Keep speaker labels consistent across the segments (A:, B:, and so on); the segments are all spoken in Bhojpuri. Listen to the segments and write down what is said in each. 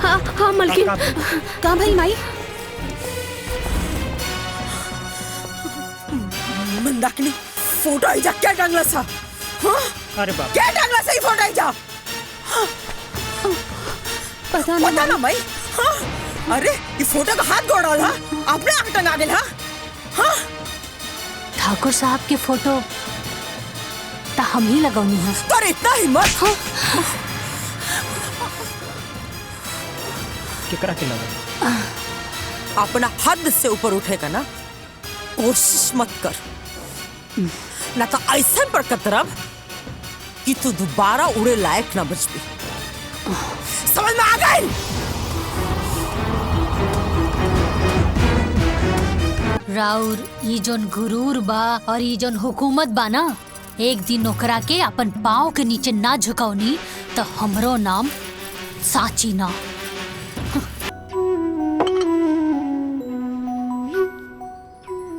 A: हाँ हाँ मलकिन, कहाँ भाई माई?
B: मंदाकिनी फोटो आई जा क्या टांगला सा?
C: अरे बाप,
B: क्या टांगला सा? फोटो आई जा
A: पता
B: ना माई। अरे ये फोटो का हाथ गोड़ वाला आपने आके टंगा गेल हाँ?
A: ठाकुर साहब के फोटो ता हम ही लगौनी है।
B: तो इतना हिम्मत
C: केकरा के लगा?
B: अपना हद से ऊपर उठेगा ना, कोशिश मत कर, ना तो ऐसा पर कतरब कि तू दोबारा उड़े लायक ना बच भी। समझ में आ गई?
A: राउर ई जोन गुरूर बा और ई जोन हुकूमत बा ना, एक दिन ओकरा के अपन पाँव के नीचे ना झुकावनी तो हमरो नाम साची ना।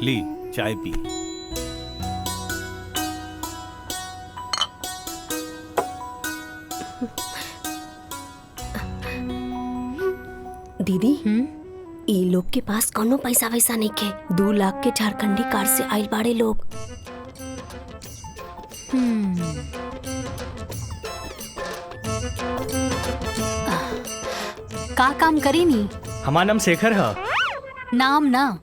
D: ली चाय पी।
E: दीदी, ई लोग के पास कोनो पैसा वैसा नहीं के। 2 लाख के झारखंडी कार से आइल बाड़े लोग।
A: का काम करेनी?
C: हमार नाम शेखर है।
A: नाम ना,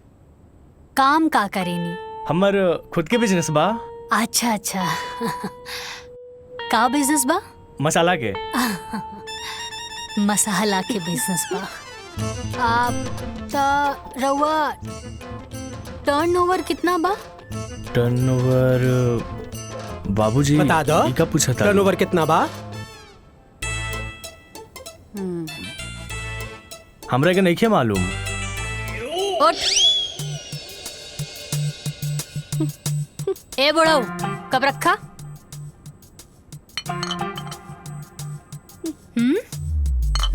A: काम का करेनी?
C: हमर खुद के बिजनेस बा।
A: अच्छा अच्छा का बिजनेस बा?
C: मसाला के।
A: मसाला के बिजनेस बा। आप ता रउआ टर्नओवर कितना बा?
C: टर्नओवर बाबूजी
F: बता दो।
C: ई का पूछा था?
F: टर्नओवर कितना बा?
C: हमरा के नहीं मालूम।
A: उठ। ए बुढ़ऊ, कब रखा?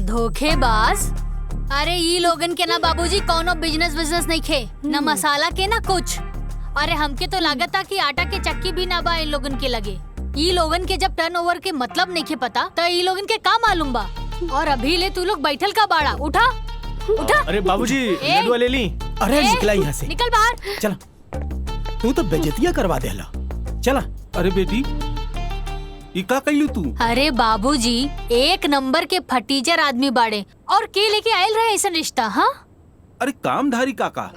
A: धोखेबाज। अरे ई लोगन के ना बाबूजी कोनो बिजनेस नहीं खे, ना मसाला के ना कुछ। अरे हमके तो लागता कि आटा के चक्की भी ना बा इन लोगन के लगे। ई लोगन के जब टर्नओवर के मतलब नहीं खे पता तो ई लोगन के का मालूम बा। और अभी ले तू लोग बैठल का बाड़ा, उठा उठा।
C: अरे बाबूजी लड्डू ले ली।
F: अरे निकला यहाँ से,
A: निकल बाहर।
F: चला। तू तो बेइज्जतियां करवा देला। चला।
D: अरे बेटी ये का कइलू तू?
A: अरे बाबूजी एक नंबर के फटीचर आदमी बाड़े और के लेके आयल रहे ऐसा रिश्ता। हाँ
D: अरे कामधारी काका।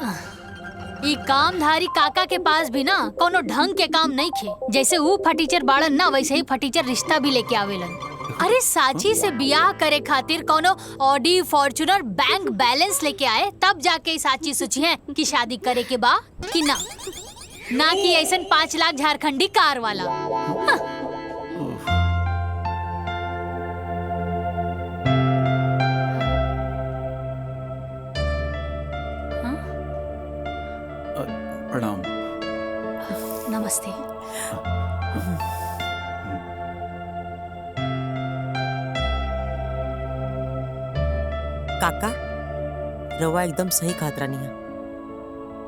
A: ई कामधारी काका के पास भी ना कोनो ढंग के काम नहीं खे। जैसे वो फटीचर बाड़न ना, वैसे ही फटीचर रिश्ता भी लेके आवेलन। अरे साची से बियाह करे खातिर कोनो ऑडी फॉर्च्यूनर बैंक बैलेंस लेके आए, तब जाके साची सोची है कि शादी करे के बा कि ना कि ऐसा 5 लाख झारखंडी कार वाला। हाँ।
D: प्रणाम।
A: नमस्ते।
B: काका रवा एकदम सही खात रानी है।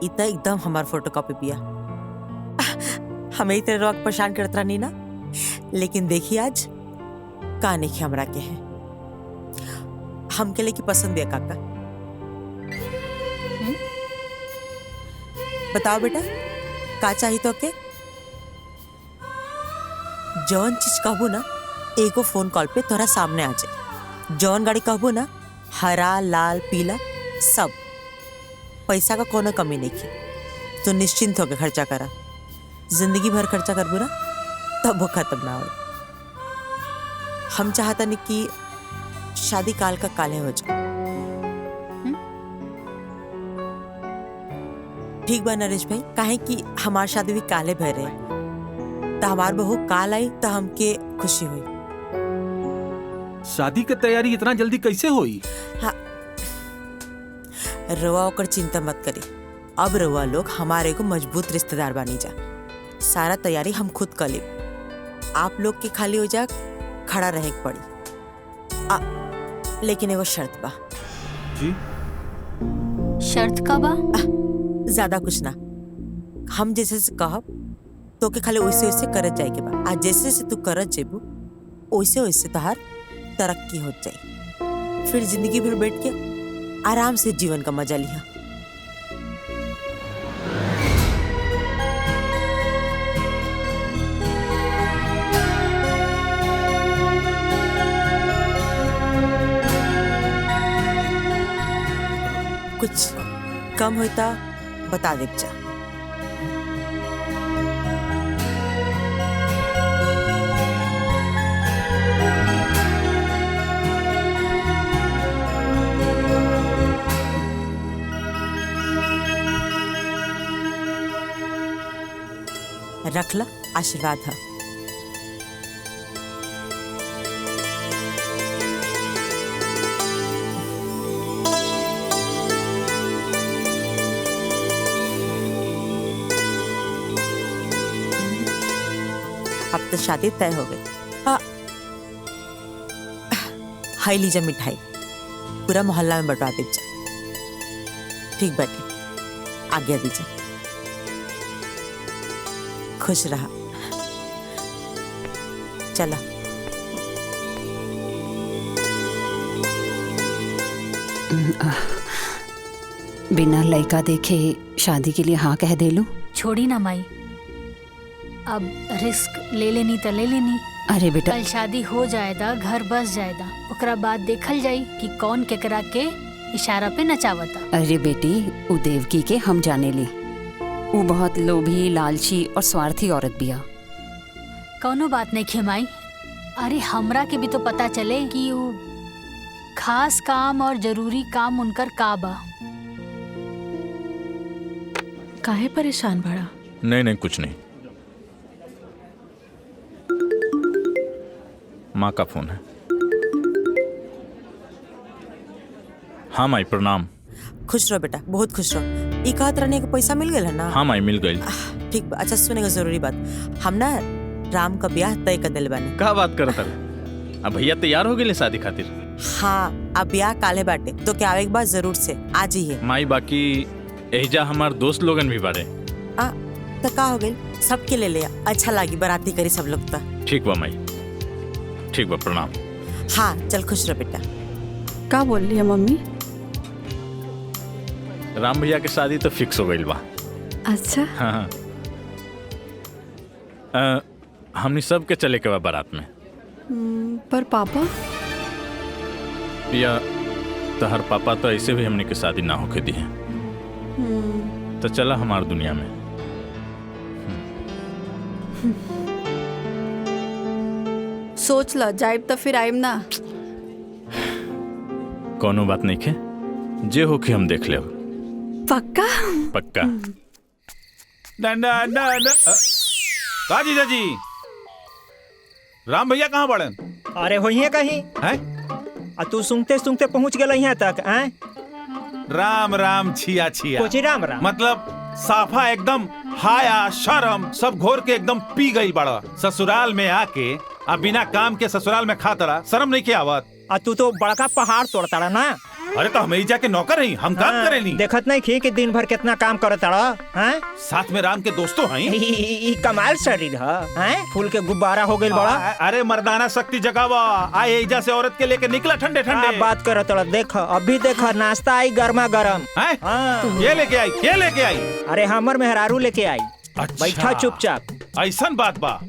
B: इतना एकदम हमार फोटोकॉपी पिया। हमें ही तेरे रवा के परेशान करत रानी ना, लेकिन देखिए आज का नहीं हमरा के है। हमके लिए की पसंद है काका। बताओ बेटा का चाहिए तो के? जौन चीज कहबो ना एगो फोन कॉल पे तोरा सामने आ जाए। जौन गाड़ी कहबो ना, हरा लाल पीला सब। पैसा का कोनो कमी नहीं की। तो निश्चिंत होकर खर्चा करा। जिंदगी भर खर्चा करबो ना तब वो खत्म ना हो। हम चाहता नहीं कि शादी काल का काले हो जाए। ठीक बा नरेश भाई, काहे कि हमार शादी भी काले भय रहे। तो हमार बहू काल आई तो हमके खुशी हुई।
D: शादी की तैयारी इतना जल्दी कैसे हुई?
B: हाँ रवा होकर चिंता मत करी। अब रवा लोग हमारे को मजबूत रिश्तेदार बनी जा। सारा तैयारी हम खुद कर ले। आप लोग के खाली हो जा खड़ा रहे पड़ी। लेकिन एगो शर्त बा।
D: जी
A: शर्त का बा?
B: ज्यादा कुछ ना, हम जैसे से कहब तो के खाली वैसे वैसे करत जाए के बा। आज जैसे जैसे तू करत जेबू वैसे वैसे तहार तरक्की हो जाए। फिर जिंदगी भर बैठ के आराम से जीवन का मजा लिया। कुछ कम होता बता दे जा। रख ला, आशीर्वाद है। अब तो शादी तय हो गई। हाई लीजा मिठाई पूरा मोहल्ला में बंटवा दीजिए। ठीक बैठे, आज्ञा दीजिए। खुश रहा। चला।
G: बिना लड़का देखे शादी के लिए हाँ कह दे लूं?
A: छोड़ी ना माई, अब रिस्क ले लेनी तो ले लेनी।
G: अरे बेटा,
A: कल शादी हो जाएगा, घर बस जाएगा, ओकरा बाद देखल जाई कि कौन केकरा के इशारा पे नचावता।
G: अरे बेटी, उ देवकी के हम जाने ली। वो बहुत लोभी, लालची और स्वार्थी औरत बिया।
A: कौनो बात नहीं खेमाई। अरे हमरा के भी तो पता चले कि वो खास काम और जरूरी काम उनकर का बा।
E: काहे परेशान बड़ा?
H: नहीं नहीं, कुछ नहीं। माँ का फोन है। हाँ माई, प्रणाम।
B: खुश रहो बेटा, बहुत खुश रहो। ई कहत रहने के पैसा मिल गया ना?
H: हाँ माई, मिल गई।
B: ठीक बा। अच्छा सुने का जरूरी बात, हम ना राम का ब्याह तय कर दिल बानी।
H: का बात करत है? अब भैया तैयार हो गए शादी खातिर?
B: हाँ, अब ब्याह काले बाटे तो क्या आवे के बाद जरूर से आ जाइए।
H: माई, बाकी एजा हमार दोस्त लोगन भी बारे।
B: तो का हो गई, सबके ले लिया। अच्छा लागी, बाराती करी सब लोग।
H: ठीक बा माई, ठीक बा, प्रणाम।
B: हाँ चल, खुश रहो बेटा।
E: का बोल रही है मम्मी?
H: राम भैया के शादी तो फिक्स हो गई बा।
E: अच्छा।
H: हाँ। हमनी सब के चले के बा बारात में।
E: पर पापा?
H: या तहर पापा तो ऐसे भी हमनी के शादी ना होके दिए। तो चला हमार दुनिया में।
I: सोच ल, जाइब तो फिर आइब ना।
H: कोनो बात नहीं खे, जे होके हम देख ले।
I: पक्का?
H: पक्का।
D: का जीजा जी, राम भैया कहाँ बड़न?
F: अरे होइए कहीं
D: हैं?
F: आ तू सुनते सुनते पहुंच गया यहाँ तक। हैं?
D: राम राम छिया छिया।
F: कोची राम राम?
D: मतलब साफा एकदम हाया शर्म सब घोर के एकदम पी गई बड़ा। ससुराल में आके अब बिना काम के ससुराल में खाता शर्म नहीं के आवत?
F: आ तू तो बड़का पहाड़ तोड़ता रहा ना।
D: अरे तो हम ही जाके नौकर हैं, हम काम करे नहीं।
F: देखत नहीं खी कि दिन भर कितना काम करता रहा। हैं?
D: साथ में राम के दोस्तों हैं।
F: ई कमाल शरीर है। फूल के गुब्बारा हो गई बड़ा।
D: अरे मर्दाना शक्ति जगावा। आए एजा से औरत के लेके निकला ठंडे ठंडे।
F: बात करो तोड़ा। देख अभी देख, नाश्ता आई गर्मा गर्म।
D: ये लेके आई, ये लेके आई।
F: अरे हमर मेहरारू लेके आई।
D: अच्छा।
F: बैठा चुपचाप।
D: ऐसन बात बा?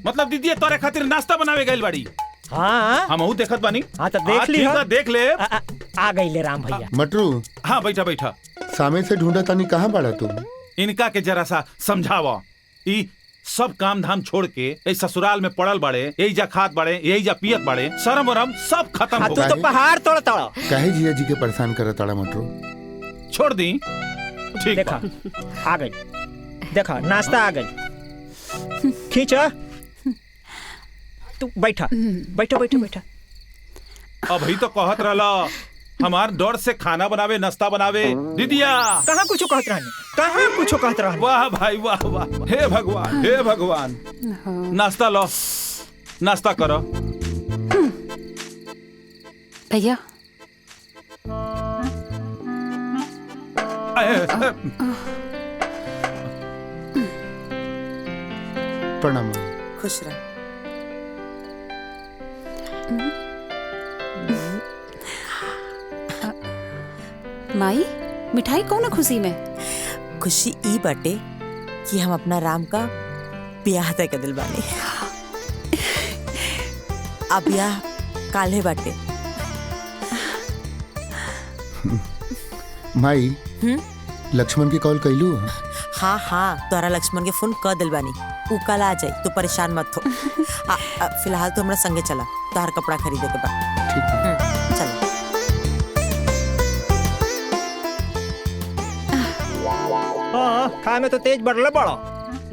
D: मतलब दीदी तोरे खातिर नाश्ता बनावे गइल बाड़ी?
F: हाँ
D: हम देखत बानी।
F: हाँ तो देख ली।
D: देख ले।
F: आ गई ले राम भैया।
J: मटरू।
D: हाँ बैठा बैठा।
J: सामे से ढूंढा तानी, कहाँ बड़ा तुम?
D: इनका के जरा सा समझावा। ई सब काम धाम छोड़ के इस ससुराल में पड़ल बड़े, यही जा खात बड़े, यही जा पियत बड़े, शर्म वरम सब खत्म हो
F: तू तो पहाड़ तोड़ता।
J: काहे जिया जी के परेशान करत ताड़ा मटरू?
D: छोड़ दी। ठीक
F: देखा आ गई। देखा नाश्ता आ गई। खींचा। तू बैठा बैठा बैठा बैठा।
D: अब ही तो कहत रहला हमार डर से खाना बनावे, नाश्ता बनावे। दीदिया
F: कहाँ कुछ कहत रहनी? कहाँ कुछ कहत रहनी?
D: वाह भाई वाह वाह। हे भगवान, हे भगवान। नाश्ता लो, नाश्ता करो।
G: भैया
J: प्रणाम माई।
B: खुश रह।
G: माई मिठाई कौन है खुशी में?
B: खुशी ई बाटे कि हम अपना राम का ब्याह तय कर दिल बानी। अब ब्याह काल्हे बाटे।
J: माई लक्ष्मण की कॉल कैलू?
B: हाँ हाँ, तोरा लक्ष्मण के फोन कर दिल बानी। ऊ कल आ जाए, तू परेशान मत हो। फिलहाल तो हमरा संगे चला, तोहर कपड़ा खरीदे के बाद।
J: ठीक।
B: चल।
F: हाँ, खाए में तो तेज बढ़ले बड़ा।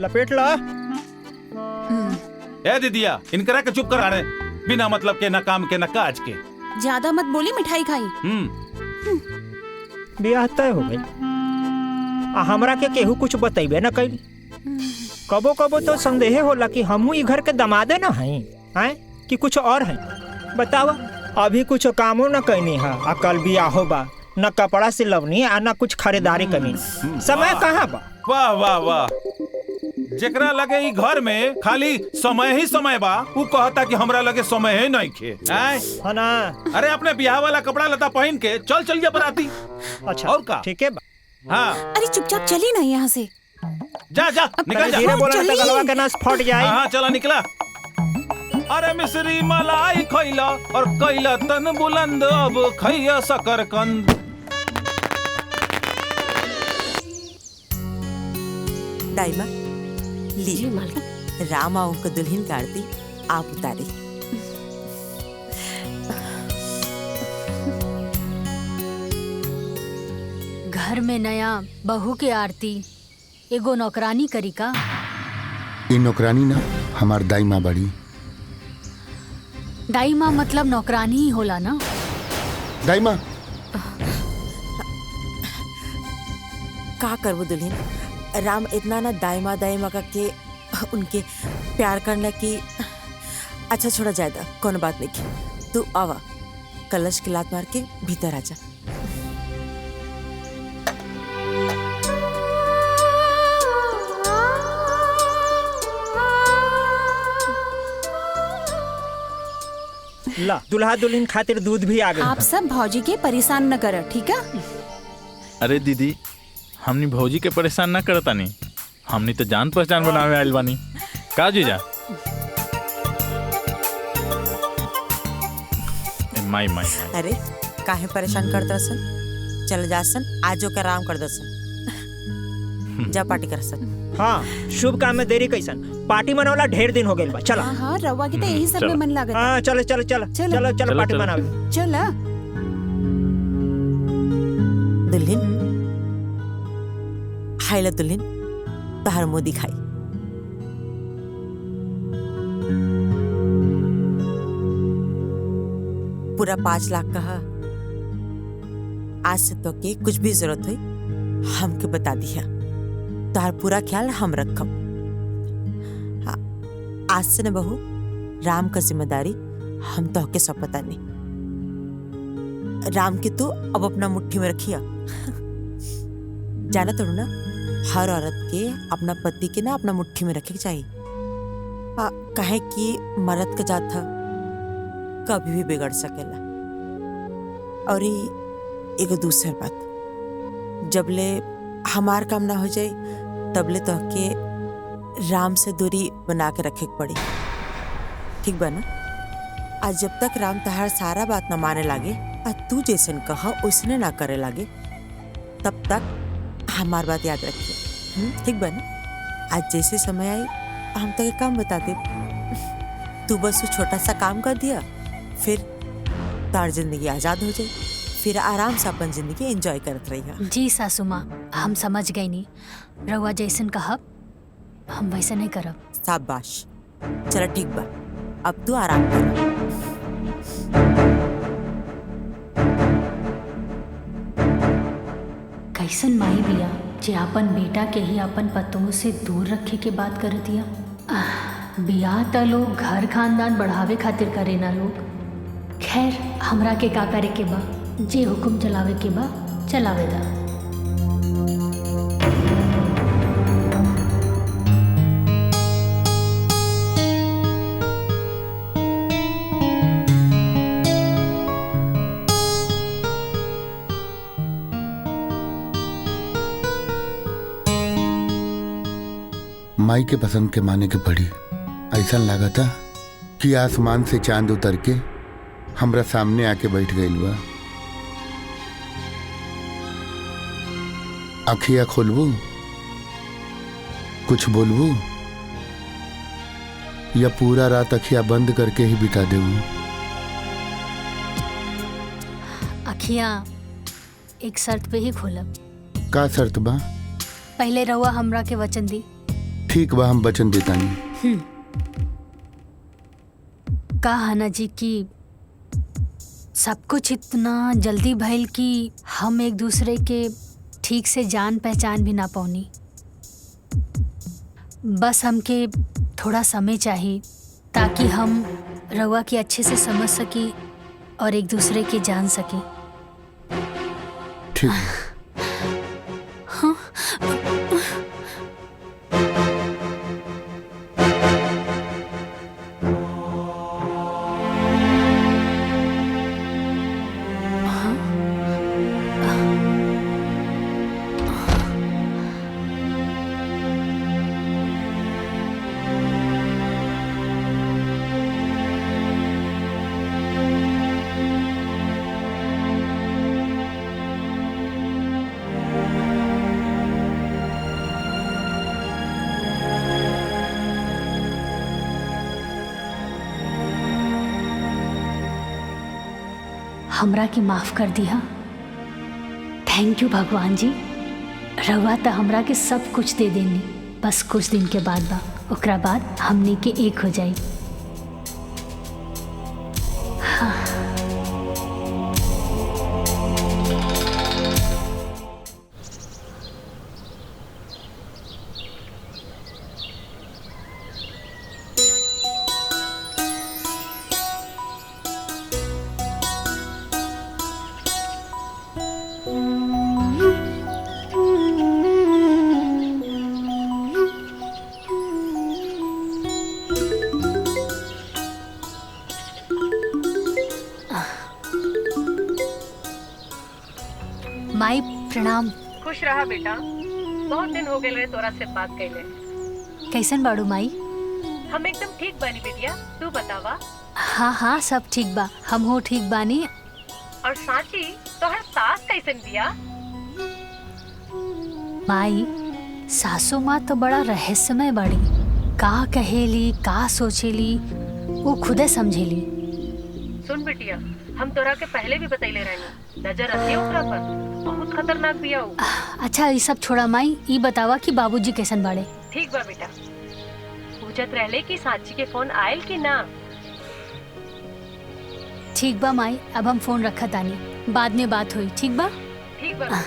F: लपेट ला।
D: ए दीदिया, इनकरा के चुप कराने, बिना मतलब के, न काम के, न काज के।
G: ज्यादा मत बोली, मिठाई खाई।
F: ब्याह तय हो गई। हमरा के केहू कुछ बतैबे न कइल। कबो कबो तो संदेह होला कि हमहू ई घर के दमादे न हई, हैं कि कुछ और हैं। बतावा, अभी कुछ कामो न कैनी है, आ कल बियाहो बा, न कपड़ा सिलवनी आ न कुछ खरीदारी करनी। समय कहाँ बा?
D: वाह वाह वाह, जेकरा लगे ई घर में खाली समय ही समय बा, ऊ कहता कि हमरा लगे समय ही नहीं खे।
F: है ना?
D: अरे अपने ब्याह वाला कपड़ा लता पहन के चल चलिए बराती।
F: अच्छा,
D: और का?
F: ठीक है बा।
D: हाँ,
G: अरे चुपचाप चली ना यहाँ से।
D: जा जा निकल जा।
F: धीरे बोला न तो गलवा के नस फट जाए।
D: हाँ चला निकला। अरे मिश्री मलाई खैला और कैला तन बुलंद, अब खैया शकरकंद।
B: दाइमा ली,
E: जी मालकिन।
B: राम आऊ को दुल्हन का आरती आप उतारी।
A: घर में नया बहू के आरती एगो नौकरानी करी का?
J: ये नौकरानी ना हमार दाई माँ बड़ी।
A: दाई माँ मतलब नौकरानी ही होला ना?
J: दाई माँ
B: का करबो दुल्हन, राम इतना ना दाई माँ का के उनके प्यार करना कि अच्छा छोड़ा जाएगा, कौन बात नहीं। तू आवा, कलश की लात मार के भीतर आ जा।
F: ला, दुल्हा दुल्हन खातिर दूध भी आ गई।
G: आप सब भौजी के परेशान न कर, ठीक है?
H: अरे दीदी, हमनी भौजी के परेशान ना करता नहीं, हमनी तो जान पहचान बनावे आइल बानी। का जीजा? माई माई।
B: अरे काहे परेशान करता सन? चल जा सन, आजो का आराम कर दसन। जा पार्टी कर सन।
F: हाँ, शुभ काम में देरी कैसन? पार्टी मनौला ढेर दिन हो गइल बा। चला।
G: हाँ, रवा की तो यही सब में मन लागत।
F: हाँ, चलो चलो चलो चलो चलो पार्टी मनावे।
G: चला।
B: दुल्हन हाइला, दुल्हन तहर मुंह दिखाई। पूरा 5 लाख का है। आज से तो के कुछ भी जरूरत हुई हमके बता दिया, तोहर पूरा ख्याल हम रखब। हाँ, आज से न बहू, राम का जिम्मेदारी हम तो के सब पता नहीं। राम के तू अब अपना मुट्ठी में रखिया। जाना तो ना, हर औरत के अपना पति के ना अपना मुट्ठी में रखे के चाहिए। कहे कि मर्द का जात था कभी भी बिगड़ सकेला। और एगो दूसर बात, जबले हमार काम ना हो जाए तबले तो के राम से दूरी बना के रखे के पड़ी, ठीक बा ना? आज जब तक राम तहार सारा बात ना माने लागे और तू जैसन कहा उसने ना करे लागे, तब तक हमार बात याद रखिए, ठीक बा ना? आज जैसे समय आई हम तो एक काम बता दे, तू बस वो छोटा सा काम कर दिया, फिर तार जिंदगी आजाद हो जाए, फिर आराम से अपन जिंदगी एंजॉय करत रही।
A: जी सासू माँ, हम समझ गई नी। रउआ जैसन कहब हम वैसे नहीं करब।
B: शाबाश, चलो ठीक बा, अब तू आराम कर।
A: कैसन माई बिया जे अपन बेटा के ही अपन पतों से दूर रखे के बात कर दिया। बियाह त लोग घर खानदान बढ़ावे खातिर करे ना लोग। खैर, हमरा के का करे के बा, जे हुकुम चलावे के बा चलावे दा।
J: माई के पसंद के माने के पड़ी। ऐसा लगा था कि आसमान से चांद उतर के हमरा सामने आके बैठ गइल बा। अखिया खोलबू, कुछ बोलबू, या पूरा रात अखिया बंद करके ही बिता देबू?
A: अखियां एक शर्त पे ही खोलब।
J: का शर्त बा?
A: पहले रहुआ हमरा के वचन दी।
J: ठीक बा, हम वचन देतानी।
A: कहा ना जी कि सब कुछ इतना जल्दी भइल कि हम एक दूसरे के ठीक से जान पहचान भी ना पौनी। बस हमके थोड़ा समय चाहिए ताकि हम रवा की अच्छे से समझ सकी और एक दूसरे के जान सकी।
J: ठीक।
A: हाँ? हमरा के माफ कर दिया। थैंक यू भगवान जी। रवा तो हमरा के सब कुछ दे देनी, बस कुछ दिन के बाद बा, ओकरा बाद हमने के एक हो जाई। हाँ। माई प्रणाम।
K: खुश रहा बेटा, बहुत दिन हो गए तोरा से बात कैले।
A: कैसन बाड़ू माई?
K: हम एकदम ठीक बानी बेटिया, तू बतावा।
A: हाँ हाँ सब ठीक बा, हम हो ठीक बानी।
K: और साची तोहर सास कैसन बिया?
A: माई सासू माँ तो बड़ा रहस्यमय बाड़ी, का कहेली का सोचेली वो खुदे समझेली।
K: सुन बेटिया, हम तोरा के पहले भी बतैले रहनी, नजर रखियो ओकरा पर, बहुत खतरनाक बिया उ।
A: अच्छा ये सब छोड़ा माई, ये बतावा कि बाबूजी कैसन बाड़े?
K: ठीक बा बेटा। पूछत रहले कि साची के फोन आयल कि ना?
A: ठीक बा माई, अब हम फोन रखत आनी, बाद में बात हुई। ठीक बा?
K: ठीक बा।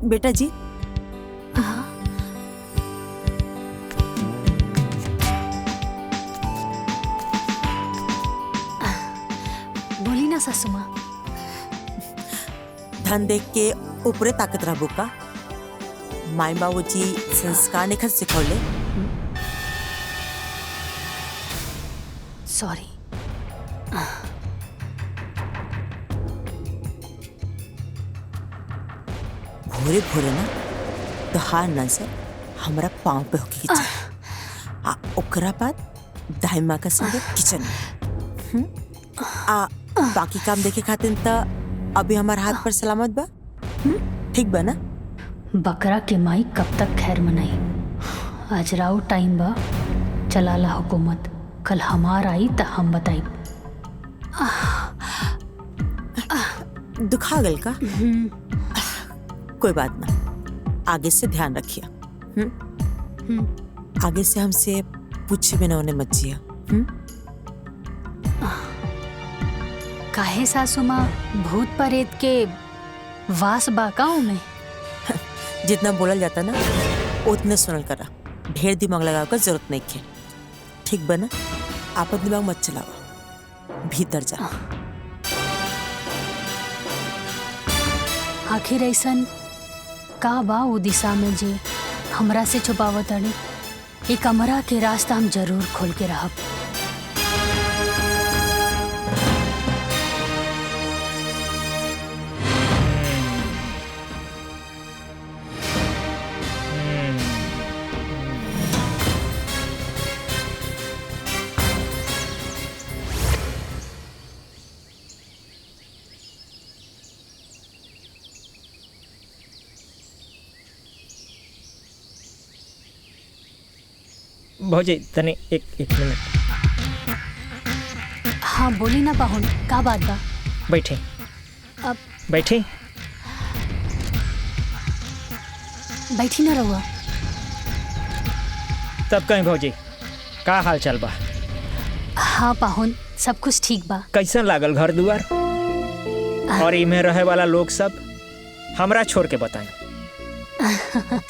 B: बेटा जी।
A: बोली ना सासू माँ।
B: धन देख के ऊपरे ताकत रहबो का? माई बाबूजी संस्कार निखर सिखौले।
A: सॉरी।
B: भोरे भोरे ना तोहार नजर हमरा पाँव पे होके के चाहिए। ओकरा बाद दाई माँ का संगे किचन में। बाकी काम देखे खातिर त अभी हमार हाथ पर सलामत बा। ठीक बा ना?
A: बकरा के माई कब तक खैर मनाई। आज राउ टाइम बा, चलाला हुकूमत। कल हमार आई त हम बताई।
B: दुखा गल का? कोई बात ना, आगे से ध्यान रखिए। आगे से हमसे पूछे बिना उन्हें मत जिया।
A: काहे सासू माँ, भूत प्रेत के वास बाकाओं में?
B: जितना बोलल जाता ना उतने सुनल करा। ढेर दिमाग लगावे का जरूरत नहीं है। ठीक बना? आपन दिमाग मत चलावा, भीतर जा।
A: आखिर ऐसन का बा वो दिशा में जे हमरा से छुपावत अड़ी? एक कमरा के रास्ता हम जरूर खोल के रहब।
F: भौजी तने एक मिनट।
A: हाँ बोली ना पाहुन, का बात बा?
F: बैठे
A: अब
F: बैठे।
A: बैठी ना रहुआ।
F: तब कहीं भौजी का हाल चाल बा?
A: हाँ पाहुन, सब कुछ ठीक बा।
F: कैसन लागल घर दुआर और इमे रहे वाला लोग सब? हमरा छोड़ के बताएं।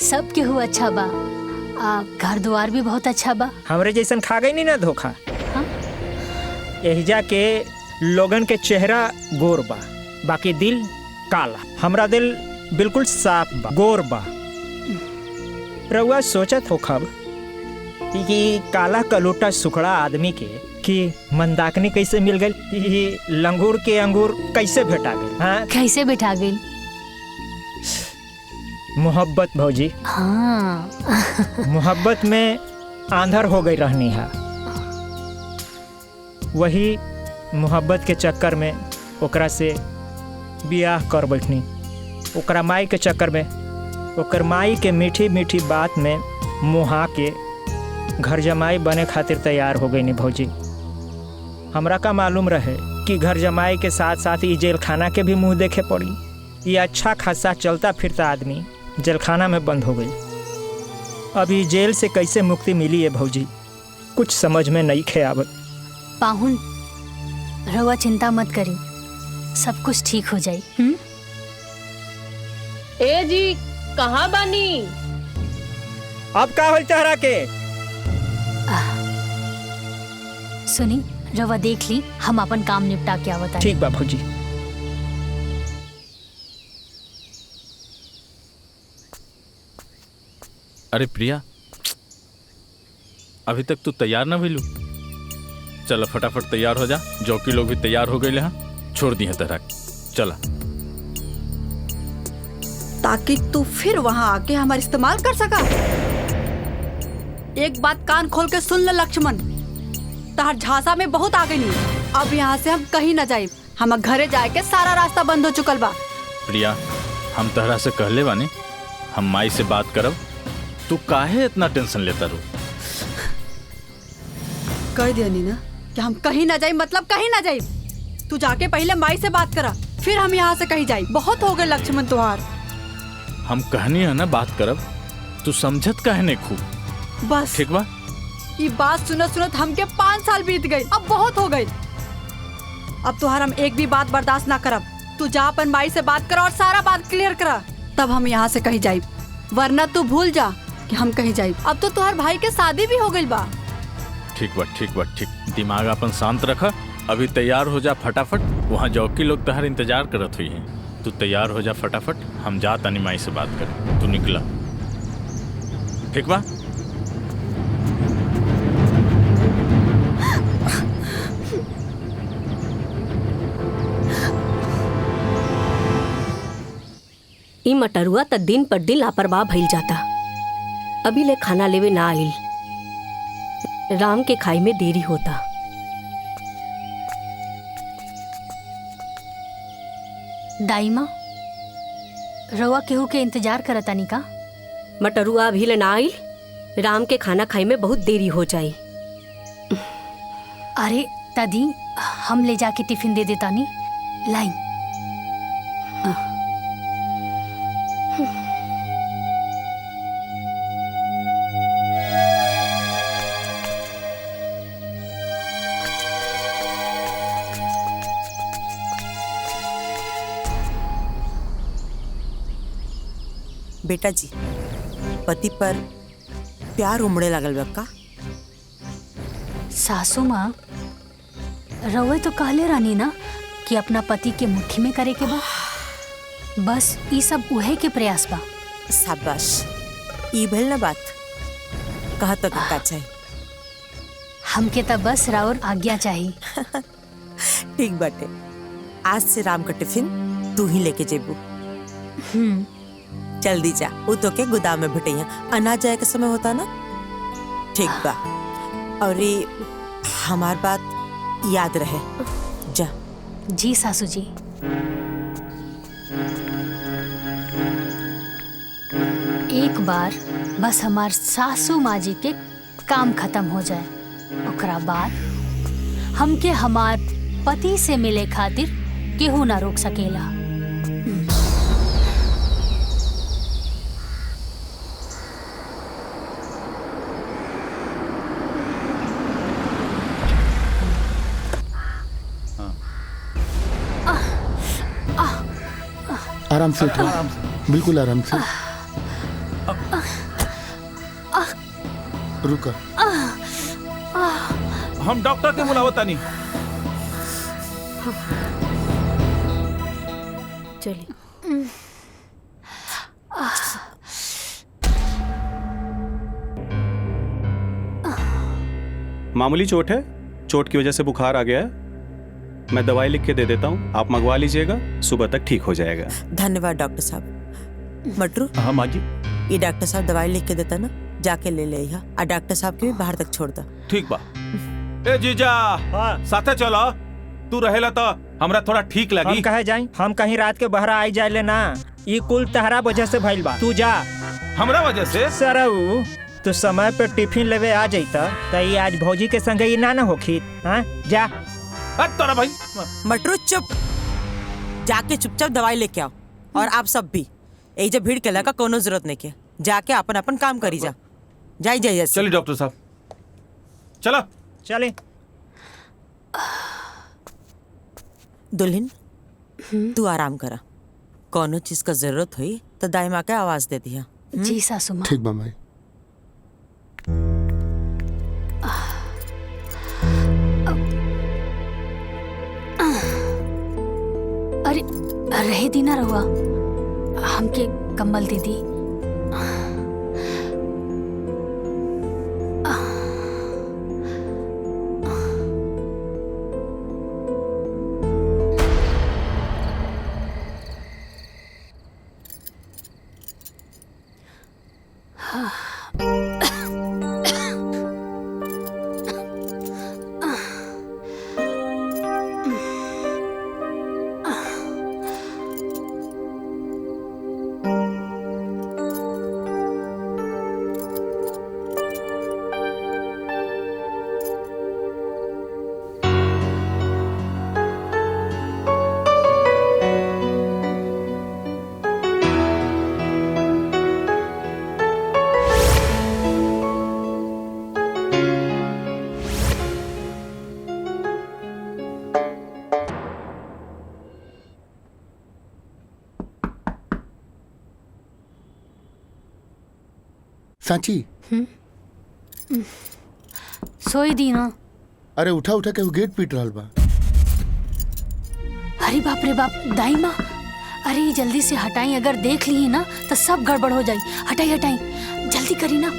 A: सब केहू अच्छा बा। घर द्वार भी बहुत अच्छा बा।
F: हमरे जैसन खा गई नहीं ना धोखा।
A: हाँ?
F: एहिजा के लोगन के चेहरा गोर बा, बाकी दिल काला। हमरा दिल बिल्कुल साफ बा, गोर बा। रउआ सोचत हो खब कि काला कलोटा सुखड़ा आदमी के कि मंदाकिनी कैसे मिल गई? लंगूर के अंगूर कैसे भेटा गई? हाँ?
A: कैसे बैठा गई?
F: मोहब्बत भौजी।
A: हाँ।
F: मोहब्बत में आंधर हो गई रहनी है। वही मोहब्बत के चक्कर में ओकरा से बियाह कर बैठनी। ओकरा माई के चक्कर में, ओकर माई के मीठी मीठी बात में मुहा के घर जमाई बने खातिर तैयार हो गई नी भौजी। हमरा का मालूम रहे कि घर जमाई के साथ साथ ये जेल खाना के भी मुंह देखे पड़ी। ये अच्छा खासा चलता फिरता आदमी जेल खाना में बंद हो गई। अभी जेल से कैसे मुक्ति मिली है भौजी, कुछ समझ में नहीं खे आवत।
A: पाहुन रहुआ चिंता मत करी, सब कुछ ठीक हो जाई।
K: ए जी कहाँ बानी?
F: अब का होल तहरा के?
A: सुनी, रहुआ देख ली, हम अपन काम निपटा के आवत।
F: ठीक बा भौजी।
H: अरे प्रिया, अभी तक तू तैयार ना भइलू? चल फटाफट तैयार हो जा। जौकी लोग भी तैयार हो गए हैं, छोड़ दी है तरह। चला,
I: ताकि तू फिर वहाँ आके हमारा इस्तेमाल कर सका। एक बात कान खोल के सुन ले लक्ष्मण, तार झांसा में बहुत आ गई नहीं। अब यहाँ से हम कहीं न जाए। हम घरे जाए के सारा रास्ता बंद हो चुकल बा।
H: प्रिया, हम तहरा से कहले बानी हम माई से बात करब। तू काहे इतना टेंशन लेता रू?
I: कह दिया नी ना कि हम कहीं ना जाए, मतलब कहीं ना जाए। तू जाके पहले माई से बात करा, फिर हम यहाँ से कहीं जाए। बहुत हो गए लक्ष्मण तुहार।
H: हम कहनी है ना बात करब, तू समझत काहे नहीं खूब?
I: बस
H: ठीक बा।
I: ये बात सुनत सुनत हमके 5 साल बीत गए। अब बहुत हो गए। अब तुहार हम एक भी बात बर्दाश्त ना करब। तू जा अपन माई से बात करा और सारा बात क्लियर करा, तब हम यहाँ से कहीं जाए। वरना तू भूल जा कि हम कहीं जाए। अब तो तुहार भाई के शादी भी हो गई बा।
H: ठीक बा, ठीक बा, ठीक। दिमाग अपन शांत रखा। अभी तैयार हो जा फटाफट। वहाँ जौकी लोग तहर इंतजार करत हुई हैं। तू तैयार हो जा फटाफट। हम जा तनी माई से बात कर। तू निकला, ठीक बा?
E: ई मटरुआ त दिन पर दिन लापरवाह भइल जाता। अभी ले खाना लेवे ना आइल। राम के खाई में देरी होता।
A: दाइमा रवा केहू के इंतजार करतानी का?
E: मटरुआ अभी ले ना आई। राम के खाना खाई में बहुत देरी हो जाई।
A: अरे दादी हम ले जाके टिफिन दे देतानी। लाई।
B: बेटा जी, पति पर प्यार उमड़े लागल बा का?
A: सासू माँ रवे तो कहले रानी ना कि अपना पति के मुट्ठी में करे के बा। बस ये सब उहे के प्रयास बा।
B: शाबाश, ई भइल ना बात। कहा तो का चाहिए?
A: हमके तो बस राउर आज्ञा चाहिए।
B: ठीक बाटे, आज से राम का टिफिन तू ही लेके जेबू। जल्दी जा, वो तो के गोदाम में भटैया अनाज जाए का समय होता ना। ठीक बा, और ये हमार बात याद रहे। जा।
A: जी सासू जी। एक बार बस हमार सासू माँ जी के काम खत्म हो जाए, ओकरा बाद हमके हमार पति से मिले खातिर केहू ना रोक सकेला।
J: आराम से उठो, बिल्कुल आराम से। रुका।
D: हम डॉक्टर के बुलावता नहीं।
E: चलिए।
L: मामूली चोट है, चोट की वजह से बुखार आ गया है। मैं दवाई लिख के दे देता हूँ, आप मंगवा लीजिएगा, सुबह तक ठीक हो जाएगा।
B: धन्यवाद डॉक्टर साहब। मटरू,
D: हाँ माँ जी।
B: ये डॉक्टर साहब दवाई लिख के देता ना, जाके ले ले यहाँ, और डॉक्टर साहब के भी बाहर तक छोड़ दा।
D: ठीक बा। ए जीजा, साथे चलो। तू रहेला तो हमरा थोड़ा ठीक लगी।
F: हम कहे जाई? हम कहीं रात के बहरा आई जाए लेना। ये कुल तहरा वजह से भइल बा। तू जा।
D: हमरा वजह से?
F: सरऊ तू समय पे टिफिन लेवे आ जाता तो ये आज भौजी के संगे ये ना होखी। हाँ जा।
D: तोरा भाई।
B: मटरू चुप, जाके चुपचाप दवाई लेके आओ। और आप सब भी यही जब भीड़ के लगा कोनो जरूरत नहीं के, जाके अपन अपन काम करी जा। जाई जाइए।
D: चलिए डॉक्टर साहब, चलो।
F: चले।
B: दुल्हन, तू आराम करा। कोनो चीज का जरूरत हुई तो दाई माँ के आवाज दे दिया।
A: जी सासू माँ।
J: ठीक बा माई।
A: अरे रहे दी ना रहुआ, हमके कम्बल दे दी।
J: सांची।
A: सोई दी ना।
J: अरे उठा उठा के वो गेट पीट रहा बा।
A: अरे बाप रे बाप, दाई माँ, अरे जल्दी से हटाई, अगर देख ली ना तो सब गड़बड़ हो जाई। हटाई हटाई, जल्दी करी ना।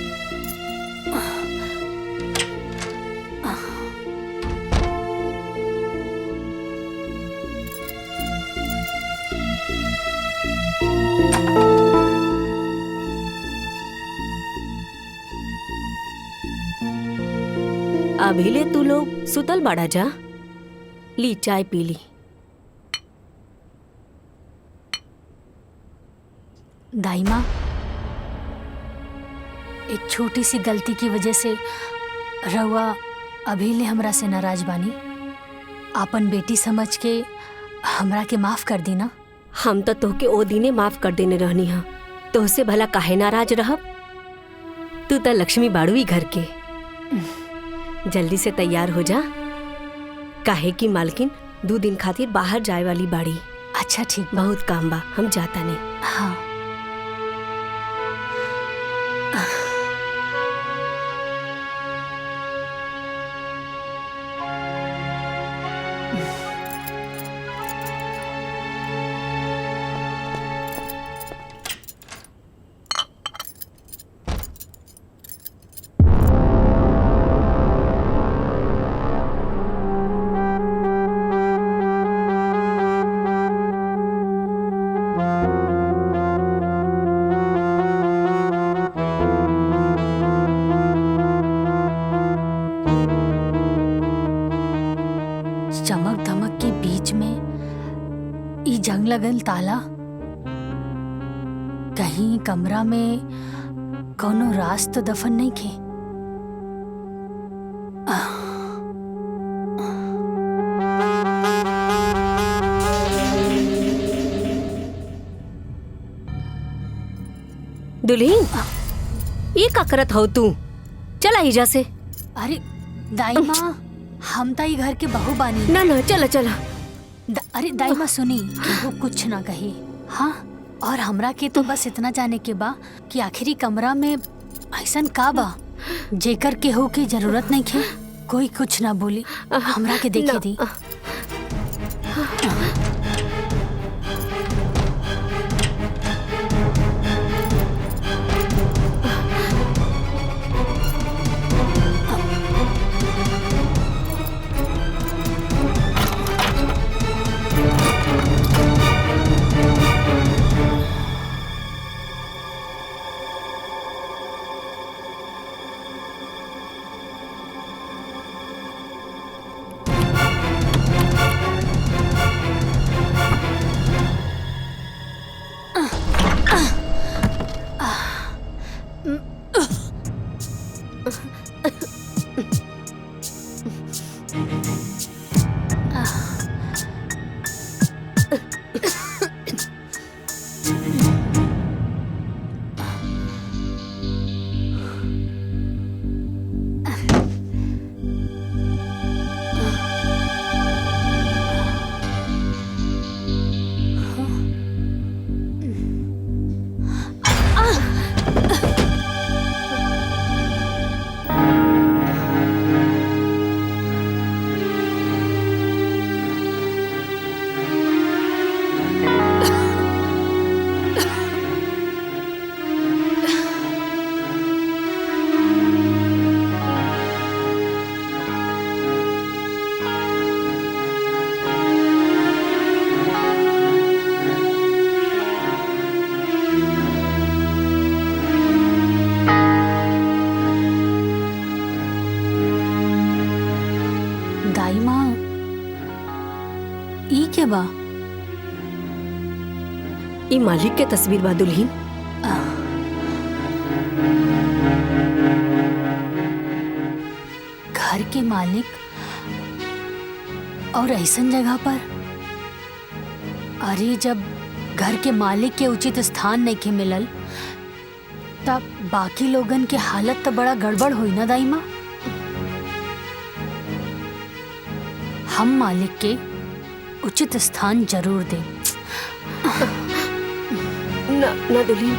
E: अभी ले तू लोग सुतल बाड़ा जा। ली चाय पी ली।
A: दाई माँ, एक छोटी सी गलती की वजह से रउआ अभी ले हमरा से नाराज बानी। आपन बेटी समझ के हमरा के माफ कर दी ना।
E: हम तो तोहके ओ दिने माफ कर देने रहनी हा, तोहसे भला काहे नाराज रहब। तू तो लक्ष्मी बाड़ू ही घर के। जल्दी से तैयार हो जा, काहे की मालकिन 2 दिन खातिर बाहर जाए वाली बाड़ी।
A: अच्छा ठीक,
E: बहुत काम बा, हम जाता नहीं।
A: हाँ। चमक धमक के बीच में ई जंग लगल ताला, कहीं कमरा में कोनो राज तो दफन नहीं खे।
E: दुल्हीन, ये का करत हो तू? चला हिजा से।
A: अरे दाई माँ, हम ताई घर के बहू बानी।
E: ना ना, चला चला।
A: अरे दाई माँ सुनी, वो कुछ ना कही। हाँ, और हमरा के तो बस इतना जाने के बा कि आखिरी कमरा में ऐसन का बा जेकर केहू की जरूरत नहीं खे। कोई कुछ ना बोली, हमरा के देखे दी। दाई माँ, ई के बा?
E: ई मालिक के तस्वीर बा दुल्हीन।
A: घर के मालिक और ऐसन जगह पर? अरे जब घर के मालिक के उचित स्थान नहीं के मिलल, तब बाकी लोगन के हालत तो बड़ा गड़बड़ हुई ना दाई माँ। हम मालिक के उचित स्थान जरूर दें।
E: ना ना दुल्हीन,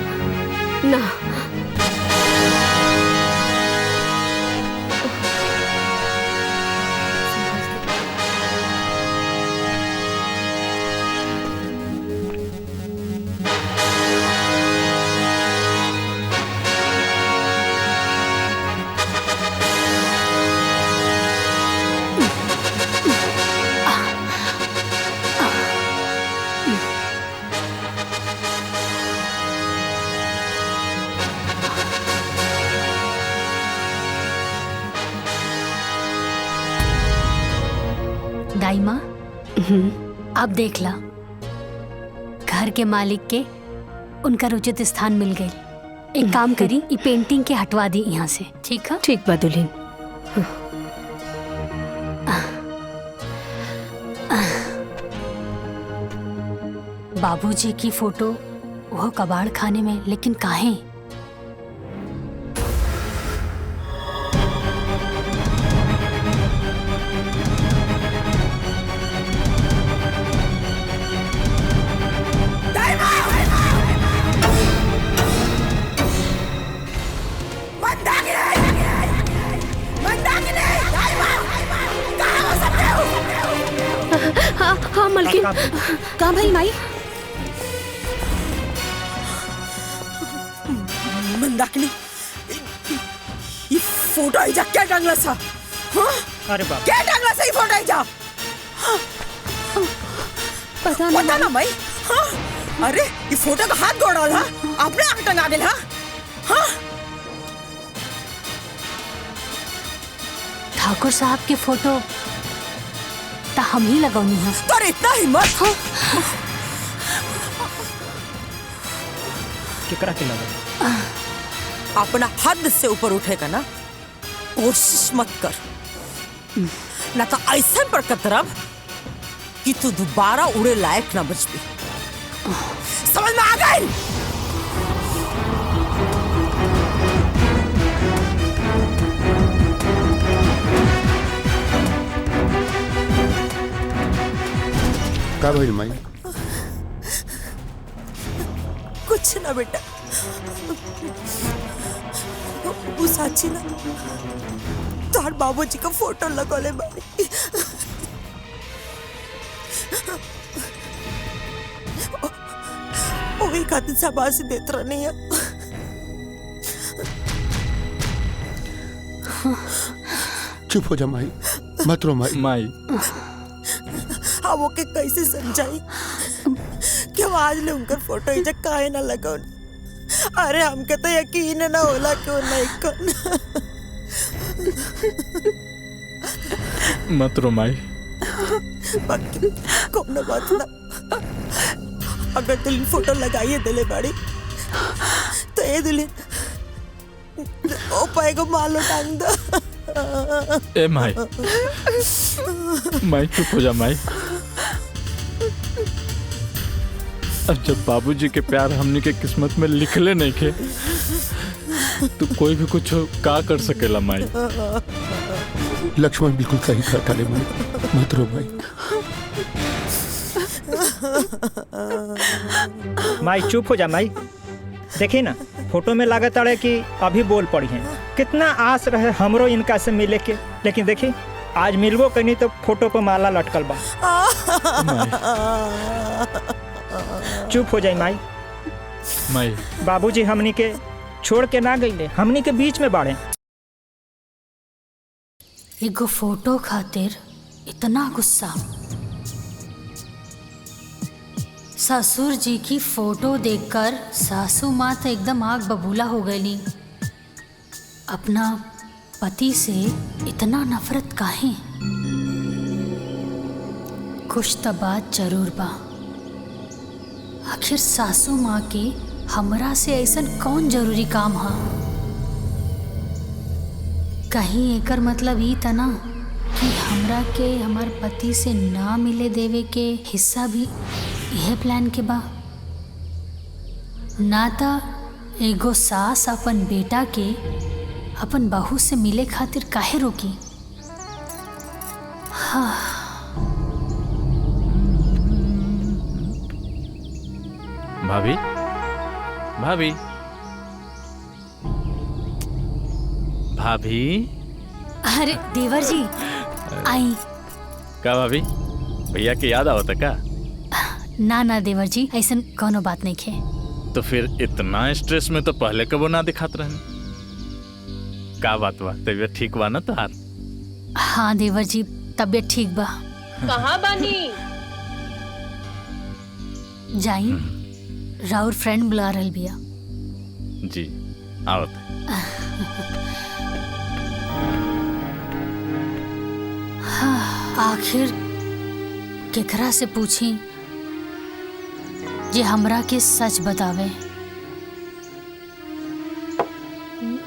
E: ना।
A: दाई माँ, अब देख ला, घर के मालिक के उनका उचित स्थान मिल गई। एक काम करी, ई पेंटिंग के हटवा दी यहाँ से, ठीक है?
E: ठीक बा दुल्हन।
A: बाबूजी की फोटो वो कबाड़ खाने में, लेकिन काहे?
E: हाँ मलकिन, कहाँ भाई माई?
B: मंदाकिनी, ये फोटो आई जा क्या टांगला सा? हाँ?
F: अरे बाप,
B: क्या टांगला सा ये फोटो आई जा? पता ना भाई। हाँ? अरे ये फोटो का हाथ गोड़ रहा था, आपने आग टंगा दिल हाँ? हाँ?
A: ठाकुर साहब के फोटो ता हम ही लगौनी है।
B: पर इतना हिम्मत? हाँ?
F: केकरा के लगा?
B: अपना हद से ऊपर उठेगा ना, कोशिश मत कर, ना तो ऐसा पर कतरब कि तू दोबारा उड़े लायक ना बच भी। समझ में आ गई?
J: का भइल माई?
B: कुछ ना बेटा, वो साची ना तार बाबूजी का फोटो लगोले बाड़ी। वही खातिर शाबाशी देत रहनी है।
J: चुप हो जा माई, मत रो माई।
H: माई
B: हम ओके कैसे समझाई कि हम आज ले उनकर फोटो इजा काहे ना लगौन? अरे हमके तो यकीन ना होला कि वो नहीं कौन।
H: मत रो माई।
B: बाकी कोनो बात ना, अगर दुल्हन फोटो लगाइए दिले बाड़ी तो ये दुल्हन ओ पाएगो मालो टांग दो।
H: ए माई, माई चुप हो जा माई। अब जब बाबूजी के प्यार हमनी के किस्मत में लिखले नहीं खे, तो कोई भी कुछ का कर सकेला माई।
J: लक्ष्मण बिल्कुल सही कहता रे माई, मत रो माई।
F: माई चुप हो जा माई। देखी ना, फोटो में लागत अड़े कि अभी बोल पड़ी हैं। कितना आस रहे हमरो इनका से मिले के, लेकिन देखी आज मिलबो कहीं तो फोटो पर माला लटकल बा। चुप हो जाई माई।
H: माई
F: बाबूजी हमनी के छोड़ के ना गईले, हमनी के बीच में बाड़े।
A: एगो फोटो खातिर इतना गुस्सा। ससुर जी की फोटो देखकर सासू माँ तो एकदम आग बबूला हो गई। अपना पति से इतना नफरत काहे? कुछ तो बात जरूर बा। आखिर सासू माँ के हमरा से ऐसा कौन जरूरी काम हा? कहीं एकर मतलब ई तना कि हमरा के हमार पति से ना मिले देवे के हिस्सा भी यह प्लान के बा। ना ता एगो सास अपन बेटा के अपन बहू से मिले खातिर काहे रोकी? हाँ।
H: भाभी, भाभी, भाभी।
A: अरे देवर जी आई।
H: का भाभी, भैया के याद आवता का?
A: ना ना देवर जी, ऐसा कोनो बात नहीं खे।
H: तो फिर इतना स्ट्रेस में तो पहले कबो ना दिखात रहने। का बात बा, तबीयत ठीक बा ना तोहार?
A: हाँ देवर जी, तबीयत ठीक बा।
K: कहाँ बानी?
A: जाई, राउर फ्रेंड बुला रहल बिया।
H: जी आवत।
A: आखिर केकरा से पूछी जे हमरा के सच बतावे।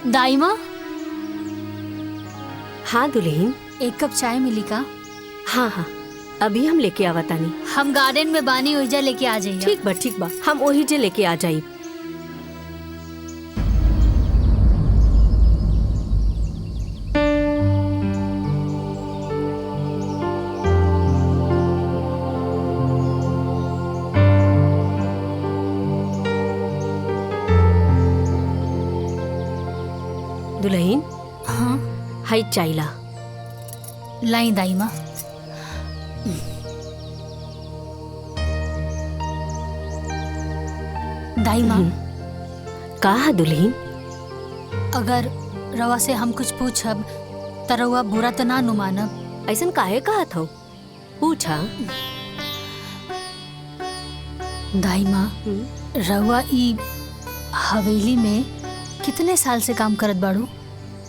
A: दाइमा,
E: हाँ दुल्हन।
A: एक कप चाय मिली का?
E: हाँ हाँ, अभी हम लेके आवतानी।
A: हम गार्डन में बानी, ओइजा लेके आ जाइए।
E: ठीक बा, हम ओही जे लेके आ जाई। दुल्हन,
A: हाँ
E: हाई चाइला
A: लाई दाइमा। दाइमा,
E: का दुल्हन?
A: अगर रवा से हम कुछ पूछब त रवा बुरा तो ना नु मानब?
E: ऐसन काहे कहत हो? पूछा।
A: दाइमा, रवा ई हवेली में कितने साल से काम करत बाड़ू?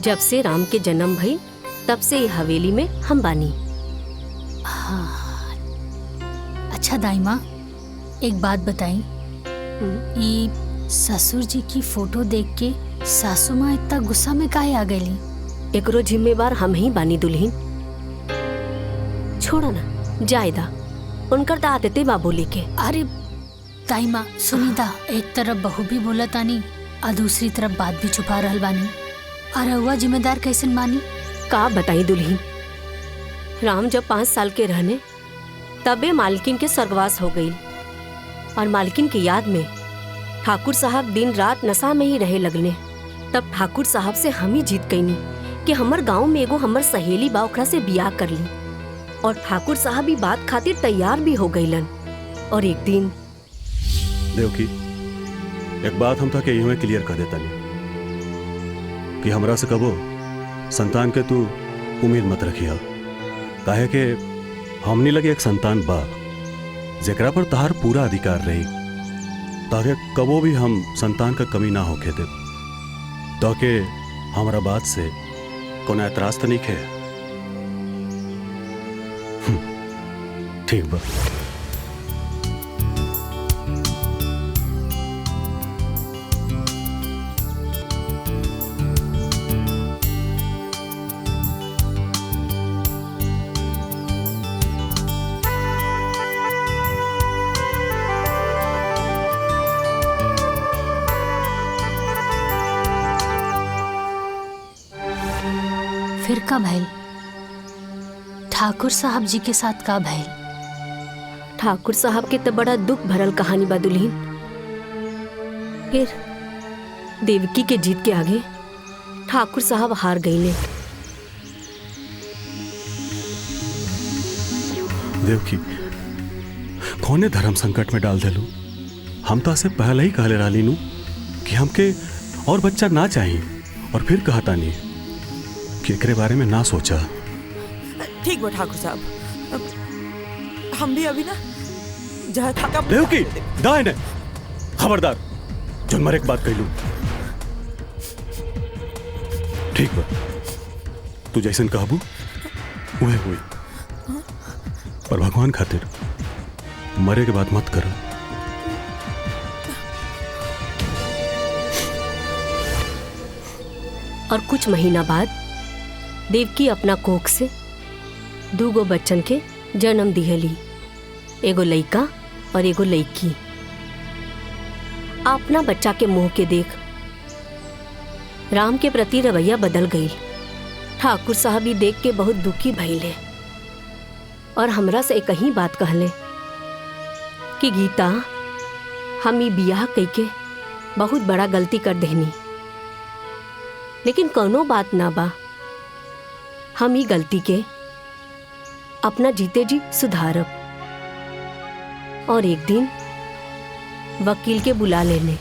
E: जब से राम के जन्म भई तब से ये हवेली में हम बानी।
A: हाँ। अच्छा दाइमा, एक बात बताई, ई ससुर जी की फोटो देख के सासू माँ इतना गुस्सा में काहे आ गईली?
E: एकरो जिम्मेवार हम ही बानी दुल्हन। छोड़ो ना, जायदा उनकर तो आदते बा बोले के।
A: अरे दाइमा सुनीता, एक तरफ बहू भी बोलतानी और दूसरी तरफ बात भी छुपा रहल बानी। अरे हुआ जिम्मेदार कैसे मानी?
E: का बताई दुल्हन, राम जब 5 साल के रहने तबे मालकिन के स्वर्गवास हो गई और मालकिन की याद में ठाकुर साहब दिन रात नशा में ही रहे लगने। तब ठाकुर साहब से हम ही जीत गईनी कि हमर गांव में एगो हमर सहेली बा, ओकरा से बियाह कर ली। और ठाकुर साहब भी बात खातिर तैयार भी हो गईलन। और एक दिन
L: देवकी, एक बात हम था कि यूं क्लियर कर देता नहीं कि हमरा से कबो संतान के तू उम्मीद मत रखिया। काहे के हमनी लगे एक संतान बा जेकरा पर तहार पूरा अधिकार रही, ताकि कबो भी हम संतान का कमी ना होके दे। ताकि हमारा बात से कोनो एतराज तो नहीं खे? ठीक बा।
A: फिर का भइल? ठाकुर साहब जी के साथ का भइल?
E: ठाकुर साहब के तो बड़ा दुख भरल कहानी बा दुल्हन। फिर देवकी के जीत के आगे ठाकुर साहब हार गईले।
L: देवकी, कौने धर्म संकट में डाल देलू? हम तो से पहले ही कहले रहली नू कि हमके और बच्चा ना चाहिए, और फिर कहता नहीं कि एकरे बारे में ना सोचा।
B: ठीक बा ठाकुर साहब, हम भी अभी ना जहाँ था
L: देवकी, दाएं ने खबरदार, जोन मरे एक बात कहलू। ठीक बा, तू जैसन कहबू वह हुई, पर भगवान खातिर मरे के बात मत कर।
E: और कुछ महीना बाद देवकी अपना कोख से 2 गो बच्चन के जन्म दिहली, एगो लइका और एगो लइकी। अपना बच्चा के मुंह के देख राम के प्रति रवैया बदल गई। ठाकुर साहब भी देख के बहुत दुखी भइले और हमरा से एक ही बात कहले कि गीता, हम ई बियाह कइके बहुत बड़ा गलती कर देनी, लेकिन कोनो बात ना बा, हम ई गलती के अपना जीते जी सुधारब। और एक दिन वकील के बुला लेने।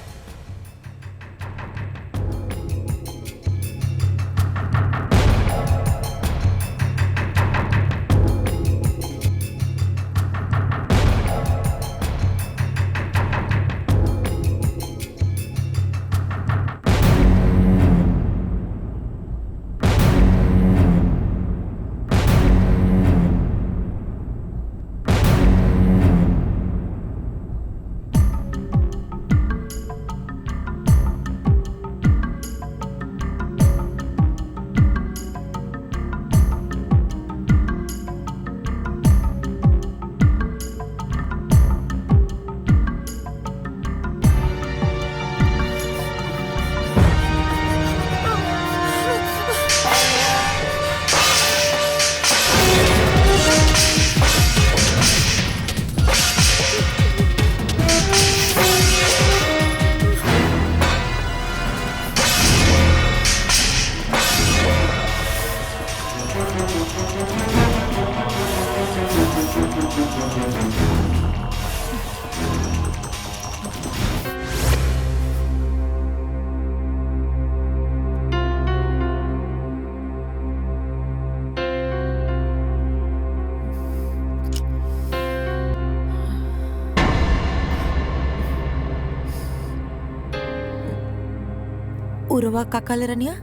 B: उर्वा काका ले रनिया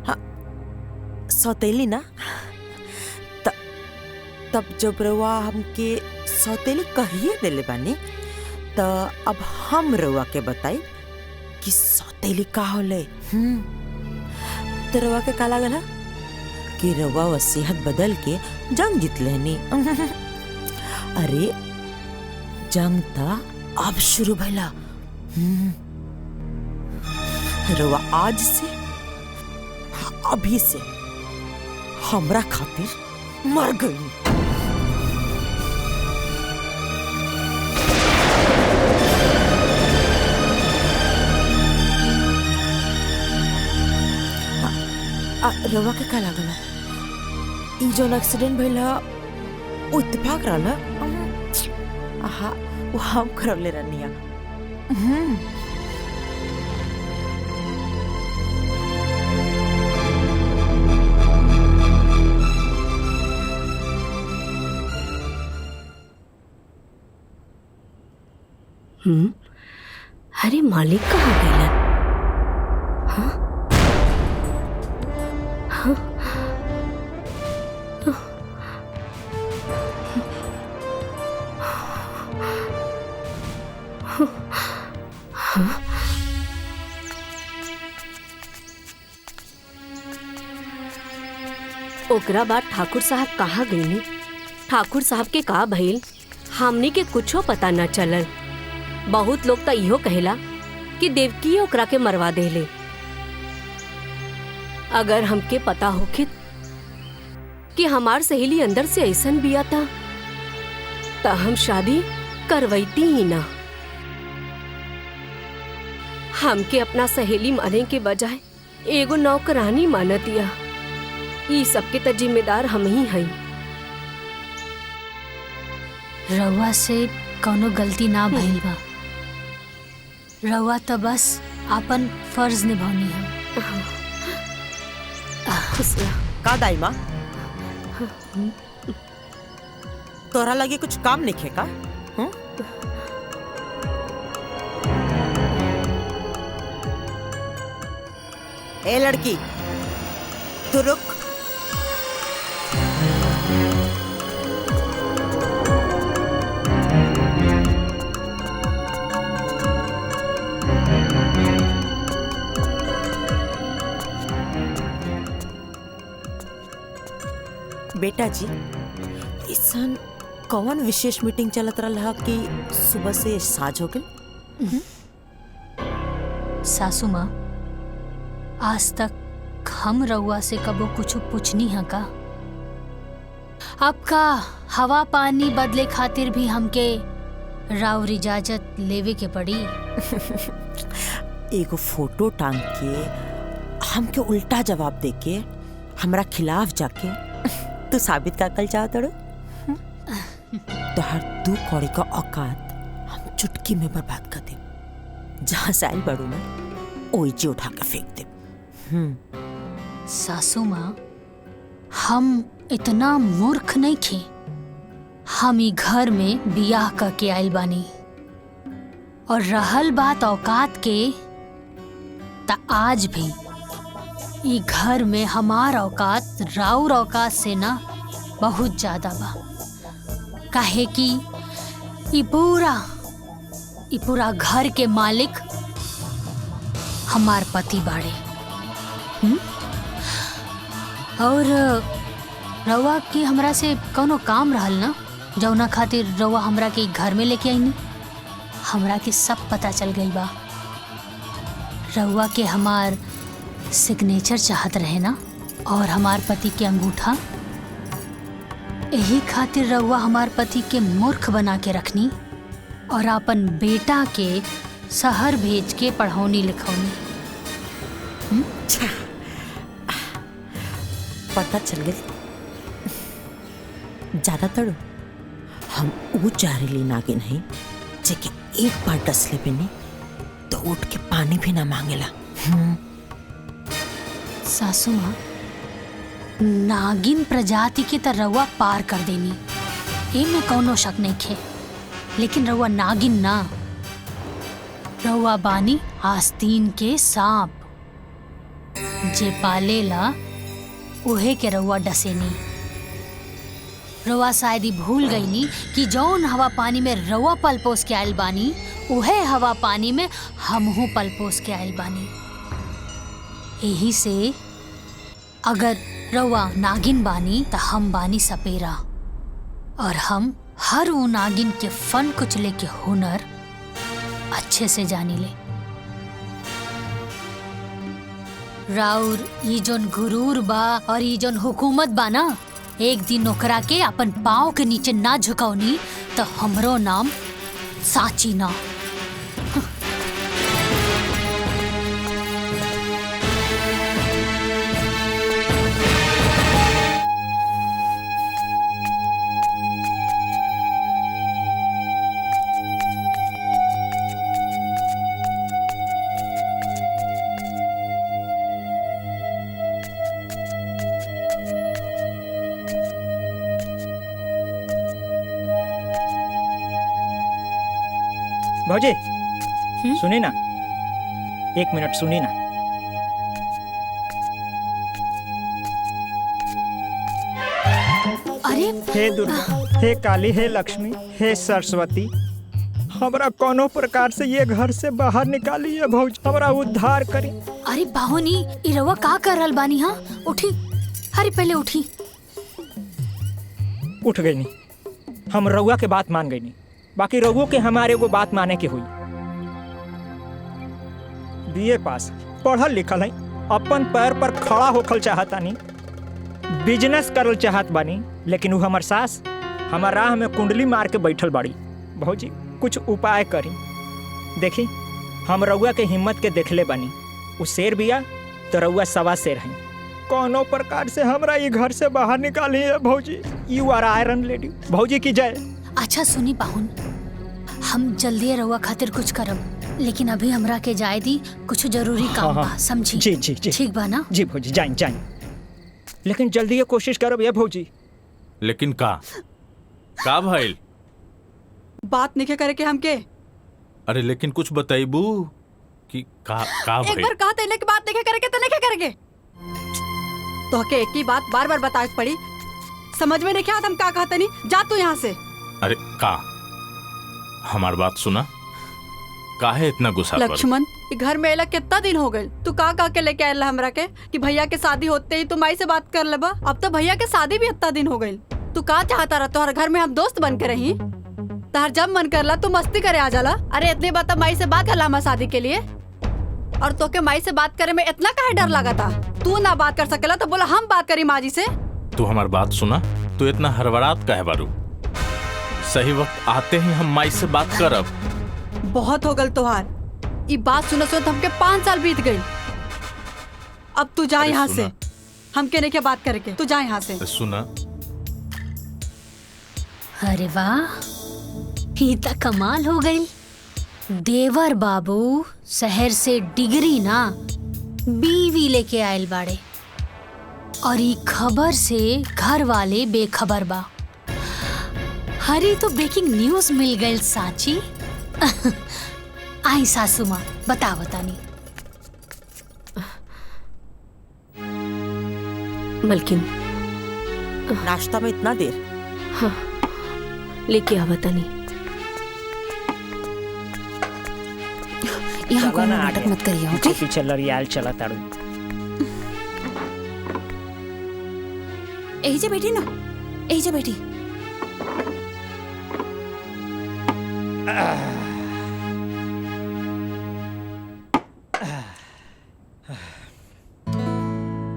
B: हाँ, सौतेली ना तब जब रवा हमके सौतेली कहिए देले बानी तो अब हम रवा के बताई कि सौतेली का होले। तो रवा के का लागल कि रवा वसीयत बदल के जंग जीत लेनी। अरे जंग था अब शुरू भला। रवा आज से अभी से हमरा खातिर मर गई। रवा के का लागल ई जो एक्सीडेंट भइला वो इत्तेफाक रहला। आहा वो हम करवले रहनिया।
E: अरे मालिक कहाँ गए? हाँ? हाँ? हाँ? ओकरा बाद ठाकुर साहब कहाँ गईनी? ठाकुर साहब के का भइल हमनी के कुछो पता न चलल। बहुत लोग तो इहो कहेला कि देवकी ओकरा के मरवा देले। अगर हमके पता होखित कि हमार सहेली अंदर से ऐसन बिया था तो हम शादी करवैती ही ना। हमके अपना सहेली माने के बजाय एगो नौकरानी मानतिया। ई सबके तो जिम्मेदार हम ही हई।
A: रउआ से कोनो गलती ना भइल बा। रउआ तो बस अपन फर्ज निभानी है।
B: का दाई माँ तोरा लगे कुछ काम नहीं खे का? ए लड़की तू रुक। बेटा जी इसन कौन विशेष मीटिंग चलत रहा कि सुबह से साँझ हो गई?
A: सासू माँ आज तक हम रउआ से कबो कुछ पूछनी है का? आपका हवा पानी बदले खातिर भी हमके राउर इजाजत लेवे के पड़ी।
B: एगो फोटो टांग के हमके उल्टा जवाब दे के हमरा खिलाफ जाके तू साबित का कल चाहत अड़ो। तो हर दू कौड़ी का औकात हम चुटकी में बर्बाद कर दे। जहाँ से आई बड़ू ना ओइजे उठा के फेंक दे।
A: सासू माँ हम इतना मूर्ख नहीं थे। हम ही घर में बियाह करके आइल बानी और रहल बात औकात के ता आज भी ई घर में हमार औकात राउर औकात से ना बहुत ज्यादा बा। काहे कि ई पूरा घर के मालिक हमार पति बाड़े। और रउआ के हमरा से कोनो काम रहल ना जौना खातिर रउआ हमरा के घर में लेके आईनी। हमरा के सब पता चल गई बा। रउआ के हमार सिग्नेचर चाहत रहे ना और हमार पति के अंगूठा। यही खातिर रउआ हमार पति के मूर्ख बना के रखनी और अपन बेटा के शहर भेज के पढ़ौनी लिखौनी।
B: पता चल गई। ज्यादातर हम वो जहरीली नागिन है जेके एक बार डसले पे नहीं तो उठ के पानी भी ना मांगेला।
A: सासू माँ नागिन प्रजाति के त रउआ पार कर देनी, एमे कौनो शक नहीं खे। लेकिन रउआ नागिन ना, रउआ बानी आस्तीन के सांप। जे पालेला उहे के रउआ डसेनी। रउआ शायद ही भूल गईनी कि जौन हवा पानी में रउआ पल पोस के आयल बानी उहे हवा पानी में हमहू पल पोस के आयल बानी। यही से अगर रउआ नागिन बानी त हम बानी सपेरा, और हम हर वो नागिन के फन कुचले के हुनर अच्छे से जानी ले। राउर ई जोन गुरूर बा और ई जोन हुकूमत बा ना, एक दिन ओकरा के अपन पाँव के नीचे ना झुकावनी तो हमरो नाम साची ना।
F: भौजी सुनी ना, 1 मिनट सुनी ना।
A: अरे
F: हे दुर्गा, हे काली, हे लक्ष्मी, हे सरस्वती, हमरा कोनो प्रकार से ये घर से बाहर निकालिए भौजी, हमरा उद्धार करी।
A: अरे बाहुनी, ई रउआ का कर रहल बानी? हाँ उठी, अरे पहले उठी।
F: उठ गई नहीं, हम रउआ के बात मान गई नहीं, बाकी रउओ के हमारे वो बात माने की हुई। बीए पास, पढ़ल लिखल है, अपन पैर पर खड़ा होखल चाहता नहीं, बिजनेस करल चाहत बानी, लेकिन वो हमार सास हमार राह में कुंडली मार के बैठल बाड़ी। भौजी कुछ उपाय करी। देखी हम रउआ के हिम्मत के देखले बानी, वो शेर बिया तो रउआ सवा शेर है। कोनो प्रकार से हमरा ये घर से बाहर निकाली है भौजी। You are iron lady. भौजी की जय।
A: अच्छा सुनी पाहुन, हम जल्दी रउआ खातिर कुछ करब, लेकिन अभी हमरा के जाए दी, कुछ जरूरी काम बा, समझी?
F: जी जी जी
A: ठीक बा ना?
F: जी भौजी, जाइन जाइन, लेकिन जल्दी ये कोशिश करब ये भौजी।
H: लेकिन का भइल?
I: बात नहीं करे के हमके।
H: अरे लेकिन कुछ बताइबू कि का
I: एक
H: भइल?
I: बार कहा तेने की बात नहीं करे के तो नहीं करेंगे। तो के एक ही बात बार बार बताए पड़ी, समझ में नहीं क्या हम का कहते नहीं। जा तू यहाँ से।
H: अरे का हमार बात सुना, काहे इतना गुस्सा कर?
I: लक्ष्मण, ये घर में अला कितना दिन हो गए, तू का के लेके आयल हमरा के कि भैया के शादी होते ही तुम माई से बात कर लेबा। अब तो भैया के शादी भी इतना दिन हो गई, तू का चाहता रहा तोहर घर में हम दोस्त बन के रही? तहर जब मन करला तू मस्ती करे आ जाला। अरे इतनी बात माई से बात कर ला शादी के लिए, और तो के माई से बात करे में इतना काहे डर लगा था? तू ना बात कर सकेला तो बोला हम बात करी माँ जी से।
H: तू हमार बात सुना, तू इतना हड़बड़ात काहे बारू? सही वक्त आते ही हम माई से बात करब।
I: बहुत हो गल तोहार, ये बात सुनो सुनो हमके 5 साल बीत गई। अब तू जा यहाँ से, हमके नहीं क्या बात करके, तू जा यहाँ से।
H: सुना,
A: अरे वाह, ये तो कमाल हो गई। देवर बाबू शहर से डिग्री ना बीवी लेके आयल बाड़े, और ये खबर से घर वाले बेखबर बा। हरी तो ब्रेकिंग न्यूज मिल गई साची। आई सासू माँ, बतानी।
E: मलकिन,
B: नाश्ता में इतना देर?
E: हाँ, लेके आ बतानी।
G: यहाँ को नाटक मत करिए, ओके?
F: पीछे लड़ियाल चला तारू।
G: यही जे बैठी ना, यही जे बैठी।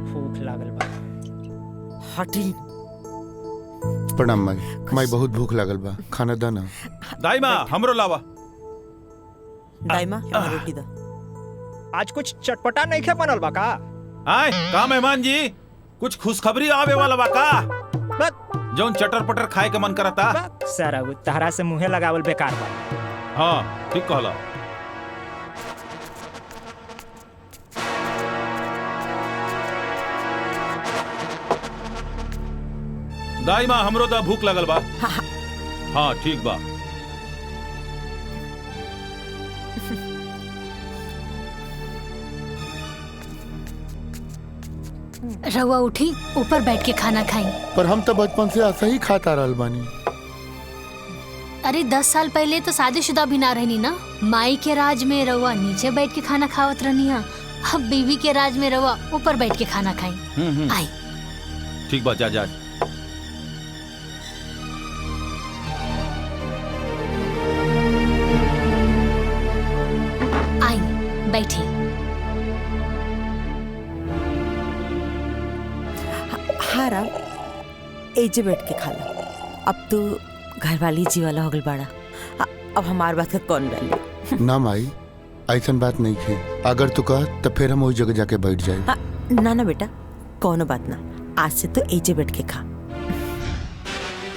F: भूख लागल बा।
B: हटी।
J: प्रणाम माई, माई बहुत भूख लागल बा, खाना दा ना।
D: दाई माँ हमरो लावा।
B: दाई माँ यहाँ रोटी दा।
F: आज कुछ चटपटा नहीं खे बनल बा का?
D: आए का मेहमान जी, कुछ खुशखबरी आवे वाला बा का? जौन चटर पटर खाए के मन करता।
F: सारा वो तहरा से मुँहे लगावल बेकार बा।
D: हाँ ठीक कहला। दाई माँ हमरो दा भूख लगल बा। हाँ ठीक बा।
A: रहुआ उठी, ऊपर बैठ के खाना खाई।
J: पर हम तो बचपन से ऐसा ही खाता रहल बानी।
A: अरे 10 साल पहले तो शादीशुदा भी ना रहनी ना। माई के राज में रहुआ नीचे बैठ के खाना खावत रहनी है, अब बीवी के राज में रहुआ ऊपर बैठ के खाना खाई। आई
D: ठीक बात, जा जा।
A: आई बैठी।
B: हाँ राम, एजे बैठ के खा लो। अब तू घरवाली जी वाला हो गल बाड़ा, अब हमार बात का कौन वैल्यू।
J: ना माई, ऐसन बात नहीं है। अगर तू कह तो फिर हम वही जगह जाके बैठ जाए।
B: ना ना बेटा, कौनो बात ना, आज से तो एजे बैठ के खा।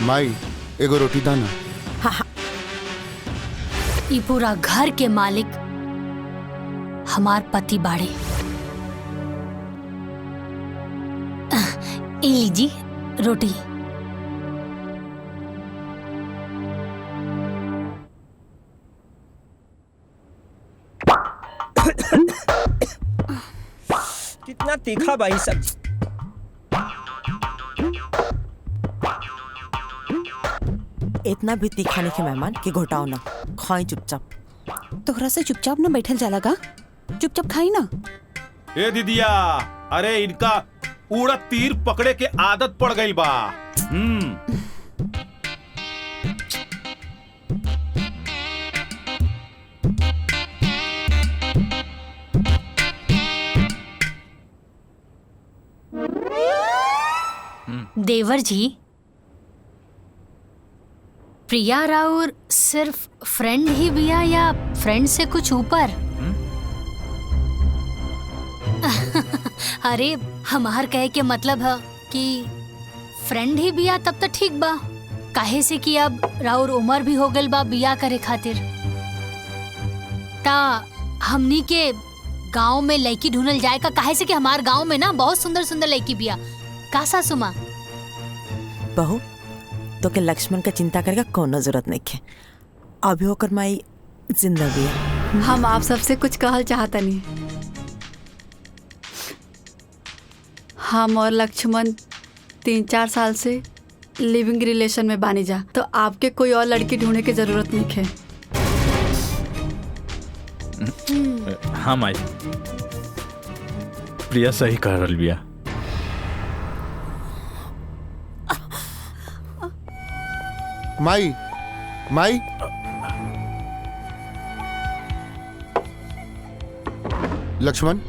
J: माई एगो रोटी दाना।
B: हाँ हाँ।
A: ये पूरा घर के मालिक हमार पति बाड़े। ए लीजी रोटी।
F: कितना तीखा भाई सब।
B: इतना भी तीखा नहीं के मेहमान कि घोटाओ ना, खाई चुपचाप।
G: तोहरा से चुपचाप ना बैठल जाला का, चुपचाप खाई ना।
D: ए दीदिया, अरे इनका उड़द तीर पकड़े के आदत पड़ गई बा।
A: देवर जी, प्रिया राउर सिर्फ फ्रेंड ही बिया या फ्रेंड से कुछ ऊपर? अरे हमार कहे के मतलब है कि फ्रेंड ही बिया तब तो ठीक बा, काहे से कि अब राउर उम्र भी हो गल बा बिया करे खातिर। ता हमनी के गांव में लड़की ढूंढल जाए का, काहे से कि हमार गांव में ना बहुत सुंदर सुंदर लड़की बिया। का सासू माँ?
B: बहू तो के लक्ष्मण का चिंता करेगा कोनो जरूरत नहीं है, अभी होकर माई जिंदा भी है।
I: हम आप सबसे कुछ कहल चाहता नहीं। हम और लक्ष्मण 3-4 साल से लिविंग रिलेशन में बानी जा, तो आपके कोई और लड़की ढूंढने की जरूरत नहीं है।
H: हाँ माई, प्रिया सही कह रहल बिया।
J: माई माई लक्ष्मण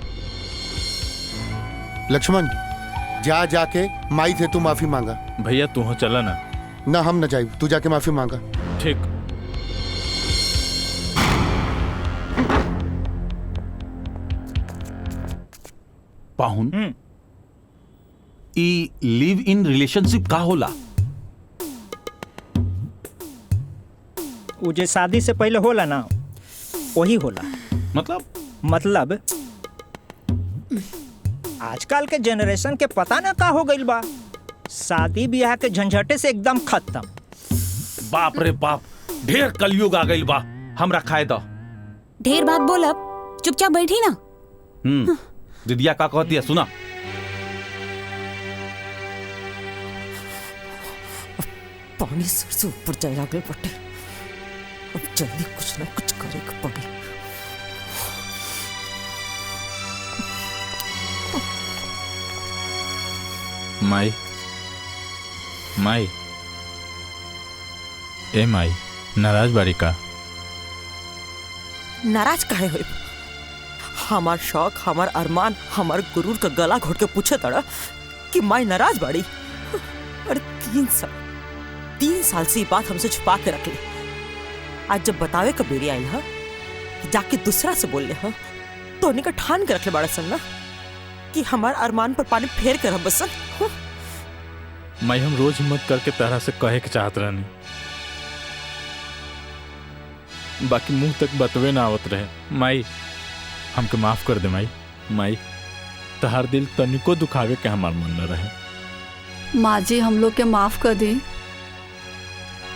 J: लक्ष्मण, जा जाके माई से तू माफी मांगा।
H: भैया तू हो चला ना।
J: ना हम न जाए, तू जाके माफी मांगा।
H: ठीक।
D: पाहुन, ई लिव इन रिलेशनशिप का होला?
F: वो जे शादी से पहले होला ना, वही होला।
D: मतलब
F: आजकल के जनरेशन के पता ना का हो गइल बा, शादी ब्याह के झंझटे से एकदम खत्म।
D: बाप रे बाप, ढेर कलयुग आ गइल बा। हमरा खाए दो।
G: ढेर बात बोल, अब चुपचाप बैठी ना।
D: दीदिया का कहती है सुना।
B: पानी सिर से ऊपर जाए लागल बटे, अब जल्दी कुछ ना कुछ करेगा पड़ी।
H: माई माई, ए माई, नाराज बारी का?
B: नाराज काहे होई? हमार शौक, हमार अरमान, हमार गुरूर का गला घोट के पूछे तड़ा कि माई नाराज बाड़ी। अरे 3 साल से ये बात हमसे छुपा के रख ली। आज जब बतावे का बेरी आई है, जाके दूसरा से बोल ले हा, तो उन्हीं का ठान के रख ले बड़ा सन ना कि हमार अरमान पर पानी फेर कर हम बसन।
H: माई, हम रोज हिम्मत करके तरह से कहे के चाहत रहनी, बाकी मुंह तक बतवे ना आवत रहे। माई हमके माफ कर दे माई। माई तहार दिल तनिको दुखावे के हमार मन न रहे।
I: माँ जी हम लोग के माफ कर दी।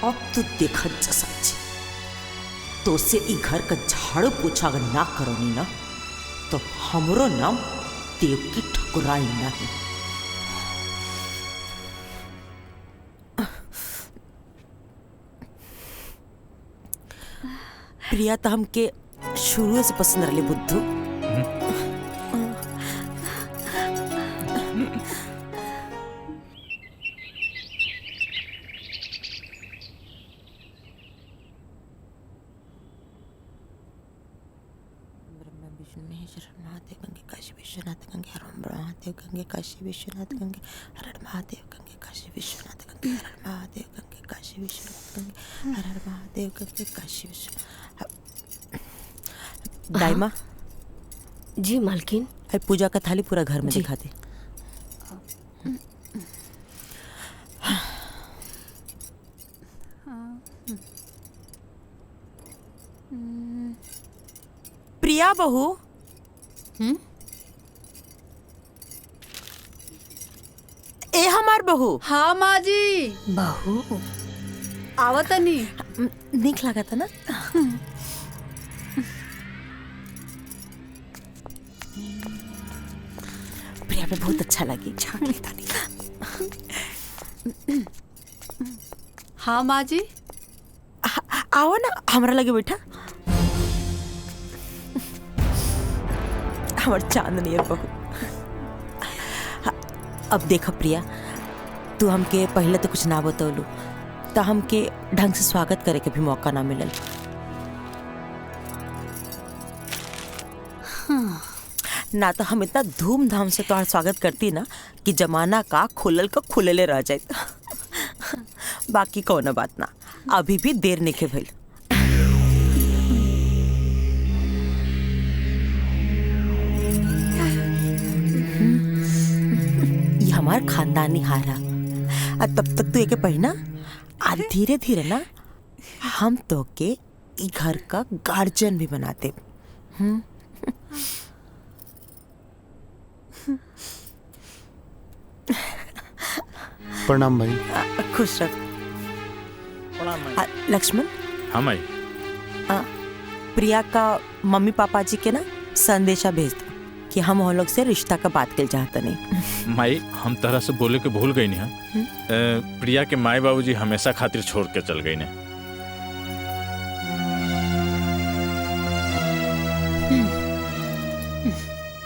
B: अब तो देखा जा सच्ची, तो से ई घर का झाड़ू पोछा अगर ना करोनी ना, तो हमरो नाम देव की ठकुराई नहीं। प्रिया तो हमके शुरू से पसंद रही बुद्धू। महादेव गंगे काशी विश्वनाथ गंगे हर महादेव गंगे काशी विश्वनाथ गंगे हर महादेव गंगे काशी विश्वनाथ गंगे हर महादेव गंगे काशी विश्वनाथ गंगे हर महादेव गंगे काशी विश्वनाथ। दाइमा
E: जी मालकिन।
B: अरे पूजा का थाली पूरा घर में दिखा दे। प्रिया बहू। ए हमार बहू।
I: हाँ माँ जी।
E: बहू
I: आवतनी।
B: निक लगा था ना। प्रिया पे बहुत अच्छा लगी।
I: हाँ माँ जी।
B: आओ ना हमारा लगे बैठा। हमार चांदनी है बहू। अब देखो प्रिया, तू हमके पहले तो कुछ ना बतौलू तो हमके ढंग से स्वागत करे के भी मौका ना मिलल। ना तो हम इतना धूमधाम से तुम्हारा स्वागत करती ना कि जमाना का खुलल का खुलले रह जाए। बाकी कौन बात ना, अभी भी देर नहीं भइल। हमार खानदानी हारा। तब तक तू एक पढ़ना और धीरे धीरे ना हम तो के ई घर का गार्जियन भी बनाते।
J: प्रणाम भाई।
B: खुश रख। लक्ष्मण।
H: हाँ माई।
B: प्रिया का मम्मी पापा जी के ना संदेशा भेज दो कि हम वो लोग से रिश्ता का बात कर चाहते नहीं।
H: माई हम तरह से बोले के भूल गई नहीं। प्रिया के माई बाबूजी हमेशा खातिर छोड़ के चल गई ने।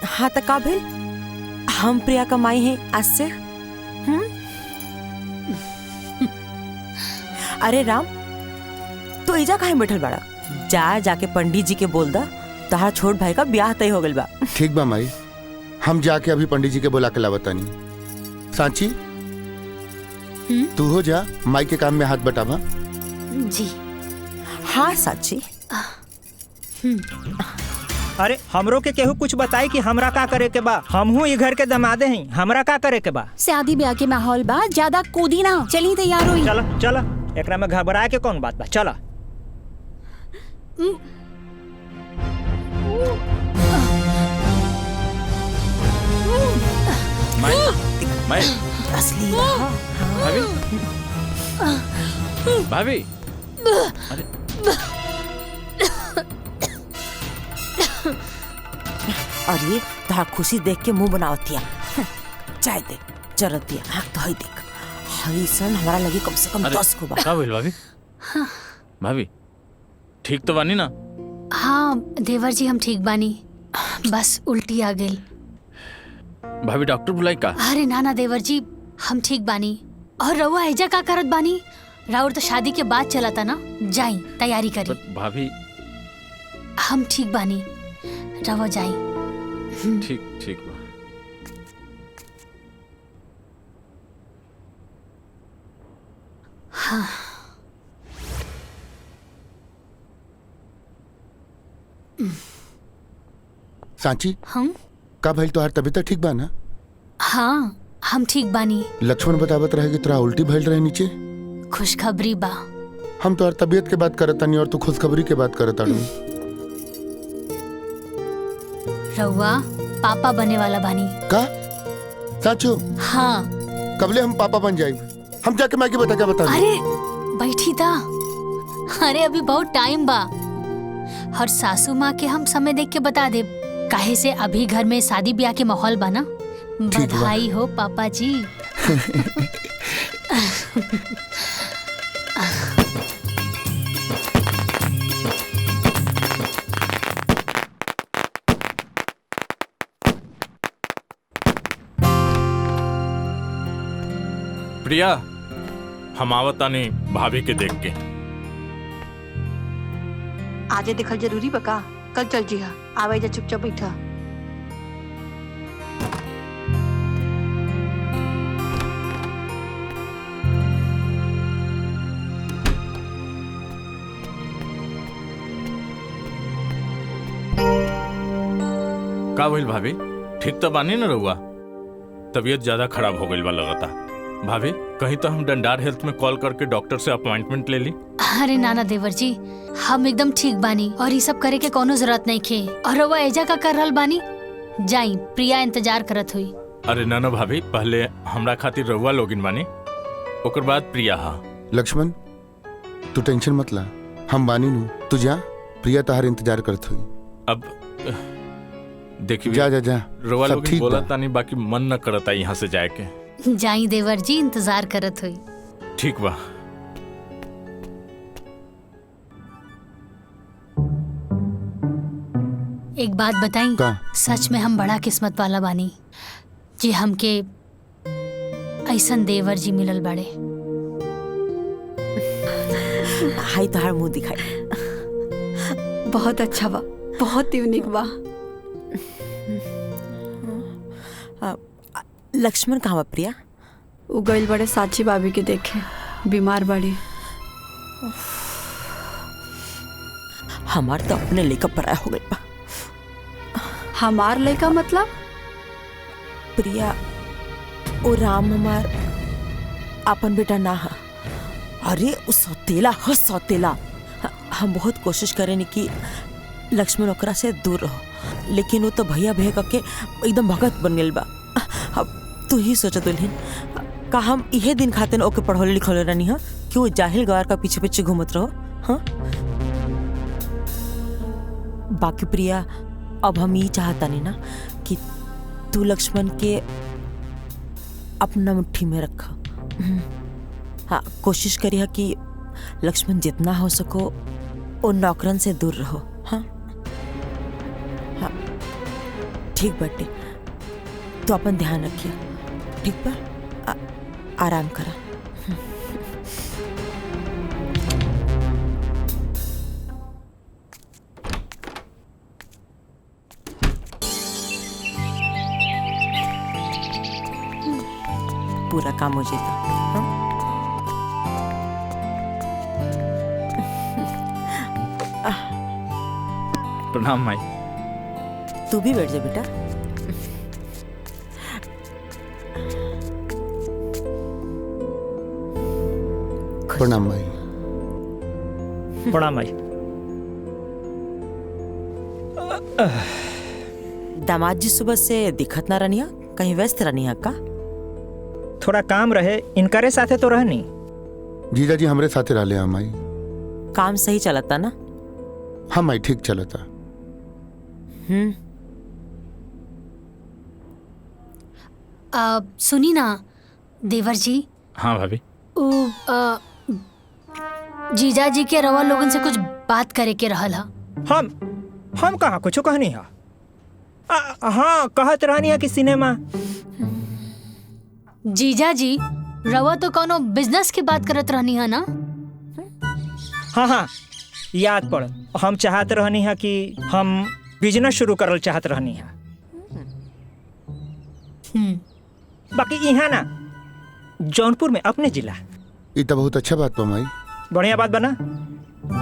B: हाँ तो का भेल, हम प्रिया का माई हैं आज से। अरे राम, तू एजा काहे बैठल बाड़ा? जाके पंडित जी के बोल दा तहार छोट भाई का ब्याह तय हो गइल बा।
J: ठीक बा माई, हम जाके अभी पंडित जी के बुला के लावतानी। सांची तू हो जा, माई के काम में हाथ बटावा।
E: जी
B: हाँ सांची।
F: अरे हमरो के केहू कुछ बताई कि हमरा का करे के बा। हमहू ये घर के दमादे हैं, हमरा का करे के बा।
M: शादी ब्याह के माहौल बा, ज्यादा कूदी ना, चली तैयार हुई।
F: चला चला, एकरा में घबराए के कौन बात बा, चला।
H: माई
B: असली
H: भाभी भाभी। अरे
B: और ये तहार खुशी देख के मुंह बनावती है। चाय दे जरूरत दिया। हाँ तो हई देख, हई सन हमारा लगी कम से कम 10 को बा।
H: का बोल भाभी? भाभी ठीक तो बानी ना?
A: हाँ देवर जी हम ठीक बानी, बस उल्टी आ गई।
H: भाभी डॉक्टर बुलाई का?
A: अरे ना देवर जी हम ठीक बानी। और रउआ एजा का करत बानी? राउर तो शादी के बाद चला था ना, जाई तैयारी करी।
H: भाभी
A: हम ठीक बानी, रउआ जाई।
H: ठीक ठीक बा।
A: हाँ।
J: सांची
A: हम
J: का भइल, तोहार तबीयत ठीक बा ना?
A: हाँ हम ठीक बानी।
J: लक्ष्मण बतावत रहे कि तोरा उल्टी भइल रहे नीचे।
A: खुशखबरी बा।
J: हम तोहार तबीयत के बात करत तानी और तू खुशखबरी के बात करत तानी।
A: रउआ पापा बने वाला बानी
J: का? साचो?
A: हाँ।
J: कबले हम पापा बन जाए? हम जाके माँ के बता क्या बता।
A: अरे बैठी था। अरे अभी बहुत टाइम बा, और सासू माँ के हम समय देख के बता दे। काहे से अभी घर में शादी ब्याह के माहौल बना। बधाई हो पापा जी।
H: प्रिया, हम आवतानी भाभी के देख के।
I: आजे देखल जरूरी बका, कल चल जी हा। आवे जा, चुपचाप बैठा।
H: का भइल भाभी? ठीक तो बानी न रहुआ? तबीयत ज्यादा खराब हो गई बा लगता। भाभी कहीं तो हम डंडार हेल्थ में कॉल करके डॉक्टर से अपॉइंटमेंट ले ली।
A: अरे नाना देवर जी, हम एकदम ठीक बानी और ये सब करे के कोनो जरूरत नहीं खे। और रउआ एजा का कर रहल बानी? जाई, प्रिया इंतजार करत हुई।
H: अरे ना भाभी, पहले हमरा खातिर रहुआ लोगिन बानी, ओकर बाद प्रिया। हा
J: लक्ष्मण, तू टेंशन मत ला, हम बानी नु। तू जा, प्रिया तहार इंतजार करत हुई।
H: अब देखिए,
J: जा जा जा,
H: रउआ
J: सब
H: लोगिन
J: ठीक
H: बोला
J: बा।
H: तानी, बाकी मन न करता यहाँ से जाए के।
A: जाई देवर जी, इंतजार करत हुई।
H: ठीक बा।
A: एक बात बताई, सच में हम बड़ा किस्मत वाला बानी जी, हमके ऐसन देवर जी मिलल बड़े।
B: हाय तोहार मुंह दिखाई।
I: बहुत अच्छा बा, बहुत यूनिक बा।
B: लक्ष्मण कहाँ बा प्रिया?
I: उ गइल बड़े साची भाभी के देखे, बीमार बड़ी।
B: हमार तो अपने लेकर पराया हो गई बा।
I: हमार लड़का मतलब?
B: प्रिया, ओ राम हमार अपन बेटा ना हा। अरे उ सौतेला ह, सौतेला। हम बहुत कोशिश करेनी कि लक्ष्मण ओकरा से दूर रहो, लेकिन वो तो भैया भैया करके एकदम भगत बन गइल बा। अब तू ही सोच दुल्हन, का हम इहे दिन खातिर ओके पढ़ौले लिखौले रहनी हा कि वो जाहिल गवार का पीछे पीछे घूमत रहो? हाँ, बाकी प्रिया, अब हम ये चाहता नहीं ना कि तू लक्ष्मण के अपना मुट्ठी में रखा। हाँ, कोशिश करिए कि लक्ष्मण जितना हो सको वो नौकरन से दूर रहो। हाँ हाँ, ठीक बाटे, तो अपन ध्यान रखिए, ठीक बा? आराम करा। पूरा काम हो जाता।
H: प्रणाम माई।
B: तू भी बैठ जा बेटा।
J: प्रणाम भाई।
F: प्रणाम भाई।
B: दामाद जी सुबह से दिखत ना रहनी, कहीं व्यस्त रहनी का?
F: थोड़ा काम रहे, इनकरे साथे तो रहनी।
J: जीजा जी हमरे साथे रहले हम आई।
B: काम सही चलता ना?
J: हम आई ठीक चलता।
A: सुनी ना देवर जी।
H: हाँ भाभी।
A: जीजा जी के रवा लोगन से कुछ बात करे के रहल हा।
F: हम कहाँ कुछ कहनी हा। हाँ, कहत रहनी है कि सिनेमा।
A: जीजा जी, रवा तो कोनो बिजनेस की बात करत रहनी है ना?
F: हाँ हाँ, याद पड़। हम चाहत रहनी है कि हम बिजनेस शुरू करल चाहत रहनी है। बाकी यहाँ ना जौनपुर में अपने जिला।
J: ये तो बहुत अच्छा बात बा माई।
F: बढ़िया बात बना,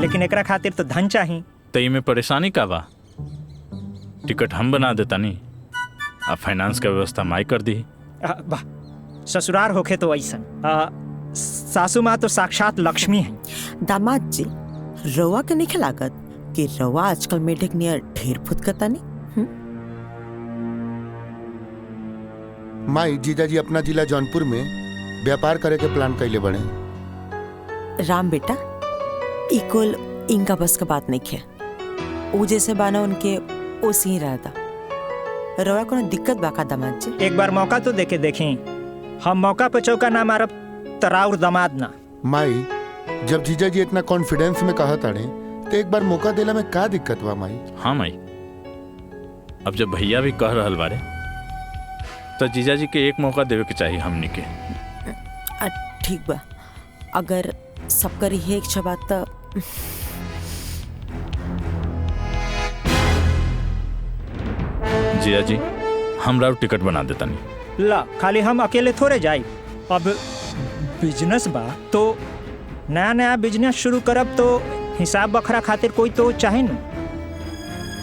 F: लेकिन एकरा खातिर तो धन चाहिए।
H: तई में परेशानी का बा? टिकट हम बना देता नहीं, अब फाइनेंस का व्यवस्था माई कर दी।
F: वाह, ससुराल होखे तो ऐसा। सासू माँ तो साक्षात लक्ष्मी है।
B: दामाद जी, रवा के नहीं लागत कि रवा आजकल मेढक नियर ढेर फुत करता नहीं?
J: माई, जीजा जी अपना जिला जौनपुर में व्यापार करे के प्लान कैले बने।
B: राम बेटा, इकुल इनका बस का बात नहीं है। वो जैसे बाना उनके ओसी ही रहता। रवा को दिक्कत बाका दामाद जी?
F: एक बार मौका तो देके देखें। हम मौका पे चौका ना मारब तराउर दामाद ना।
J: माई, जब जीजा जी इतना कॉन्फिडेंस में कहा ताड़े तो एक बार मौका देला में का दिक्कत बा माई?
H: हाँ माई, अब जब भैया भी कह रहल बारे तो जीजा जी के एक मौका देवे के चाहिए हमनी के।
B: ठीक बा, अगर सब करी है इच्छा बात तो
H: जिया जी हमरा टिकट बना देता नहीं।
F: ला खाली हम अकेले थोड़े जाए। अब बिजनेस बा तो नया नया बिजनेस शुरू करब तो हिसाब बखरा खातिर कोई तो चाहे न,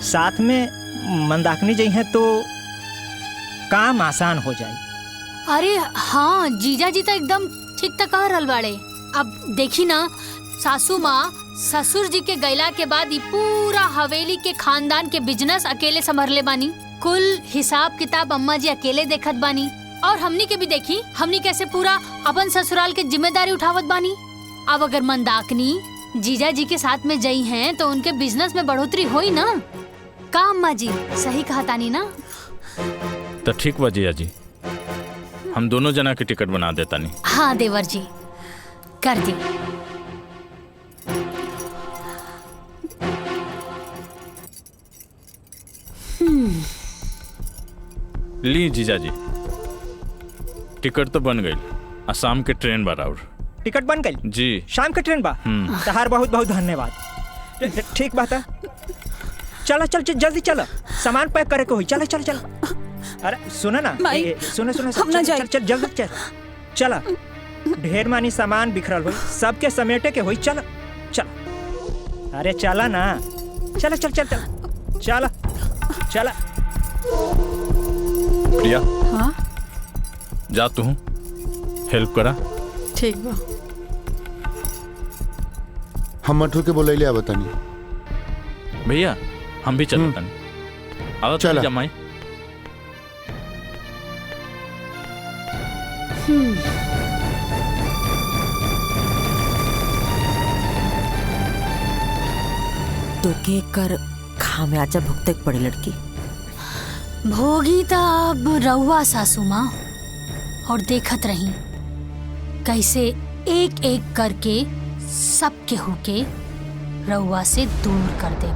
F: साथ में मंदाकिनी जी हैं तो काम आसान हो जाए।
A: अरे हाँ जीजा जी तो एकदम ठीक तक कह रहल बाड़े। अब देखी ना, सासू माँ ससुर जी के गैला के बाद ये पूरा हवेली के खानदान के बिजनेस अकेले संभरले बानी। कुल हिसाब किताब अम्मा जी अकेले देखत बानी, और हमनी के भी देखी हमनी कैसे पूरा अपन ससुराल के जिम्मेदारी उठावत बानी। अब अगर मंदाकिनी जीजा जी के साथ में जई हैं तो उनके बिजनेस में बढ़ोतरी होई ना। का अम्मा जी सही कहा तानी ना?
H: तो ठीक बा जिया जी, हम दोनों जना की टिकट बना देता नहीं।
A: हाँ देवर जी कर दी।
H: ली जीजा जी, टिकट तो बन गई। शाम के ट्रेन बराबर
F: टिकट बन गई
H: जी।
F: शाम के ट्रेन बा। तहार बहुत बहुत धन्यवाद। ठीक बात है, चलो चल जल्दी चलो, सामान पैक करे को हुई। चलो चलो चलो। अरे सुनो ना, सुनो सुनो, चल चल जल्दी चल चला। ढेर मानी सामान बिखरल हुई, सबके समेटे के हुई। चलो चलो, अरे चला ना, चलो चल चल चल चला चला।
H: प्रिया
I: हाँ
H: जा तू हेल्प करा।
I: ठीक बा।
J: हम मठू के बोलैले आवतानी।
H: भैया हम भी चलता नहीं। आओ
J: चला।
H: जमाई
B: तो के कर खामियाजा भुगते पड़े लड़की।
A: भोगी तो अब रउआ सासू माँ, और देखत रही कैसे एक एक करके सब केहू के रउआ से दूर कर दे।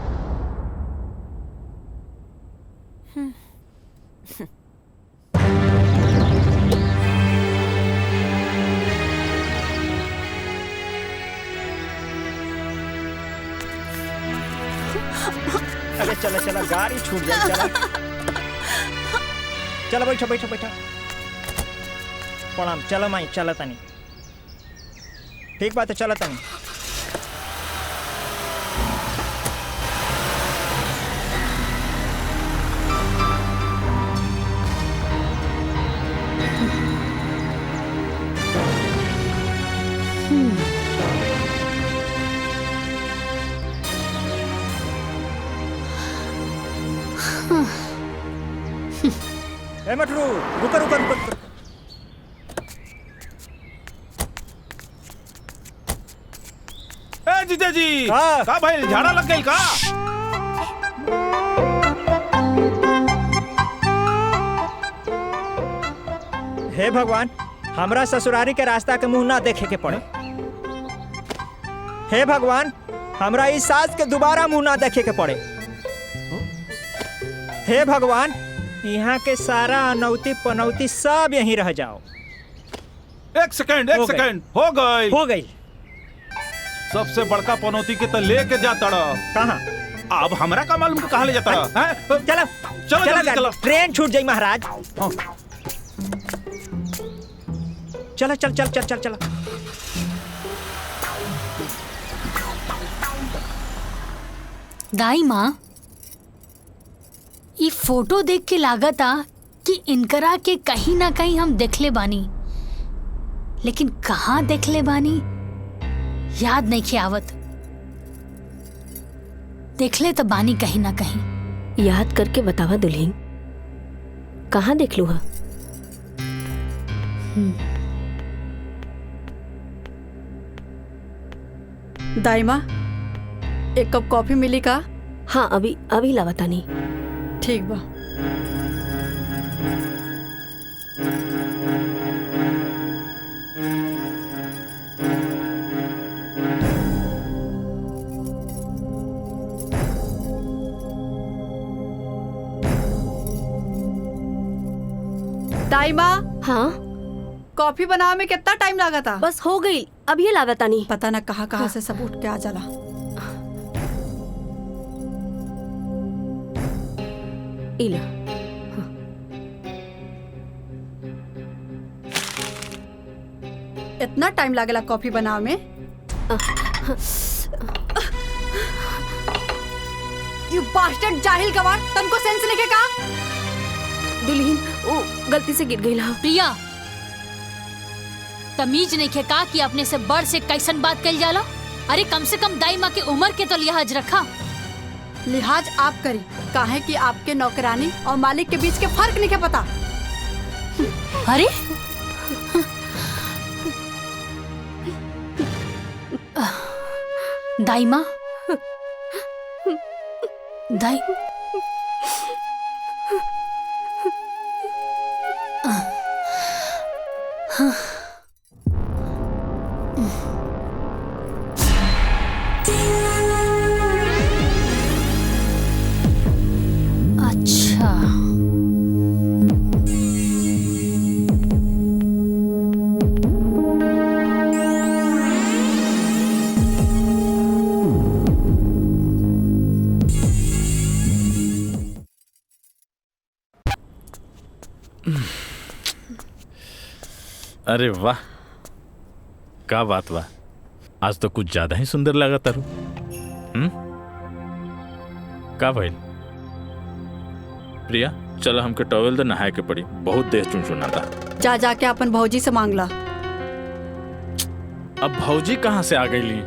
F: अरे चलो चलो, गाड़ी छूट जाए। चलो चलो, बैठो बैठो बैठो। प्रणाम। चलो माई, चलो तनी। ठीक बात है, चलो तनी। ए मटरू, रुको रुको रुको।
D: ए जीजा जी का भाई झाड़ा लग गई का?
F: हे भगवान, हमरा ससुरारी के रास्ता के मुंह ना देखे के पड़े। हे भगवान, हमरा इस सास के दोबारा मुंह ना देखे के पड़े। हे भगवान, यहाँ के सारा अनौती पनौती सब यहीं रह जाओ।
D: एक सेकंड हो गई। सबसे बड़का पनौती के तो लेके जाता रहा।
F: कहाँ?
D: अब हमरा का मालूम कहाँ ले जाता रहा?
F: चलो
D: चलो चलो,
F: ट्रेन छूट जाई महाराज। चलो चल चल चल चल चलो।
A: दाई माँ, ये फोटो देख के लागता कि इनकरा के कहीं ना कहीं हम देखले बानी, लेकिन कहाँ देखले बानी याद नहीं के आवत। देखले तो बानी कहीं ना कहीं।
E: याद करके बतावा दुल्हन, कहाँ देख लू हा?
I: दाई माँ, एक कप कॉफी मिली का?
E: हाँ अभी अभी लावता नहीं।
I: ठीक बा। दाई माँ,
E: हाँ
I: कॉफी बनावे में कितना टाइम लगा था?
E: बस हो गई, अब ये लागत नहीं।
I: पता न कहाँ से सब उठ के आ जाला।
E: इला
I: इतना टाइम लागेला कॉफी बनावे में? यू बास्टर्ड जाहिल गवार, तुमको सेंस नहीं का?
E: दुल्हीन वो गलती से गिर गई ला।
A: प्रिया, तमीज नहीं खे का कि अपने से बड़ से कैसन बात कल जाला? अरे कम से कम दाई माँ की उम्र के तो लिहाज रखा।
I: लिहाज आप करी, काहे कि आपके नौकरानी और मालिक के बीच के फर्क नहीं के पता।
A: अरे दाई माँ, दाई अच्छा,
H: अरे वाह, क्या बात बा, आज तो कुछ ज्यादा ही सुंदर लगा तारू। का भइल? प्रिया चलो हमके टॉवेल दे, नहाए के पड़ी, बहुत देर चुनचुना था।
I: जा जाके अपन भौजी से मांगला।
H: अब भौजी कहाँ से आ गई ली?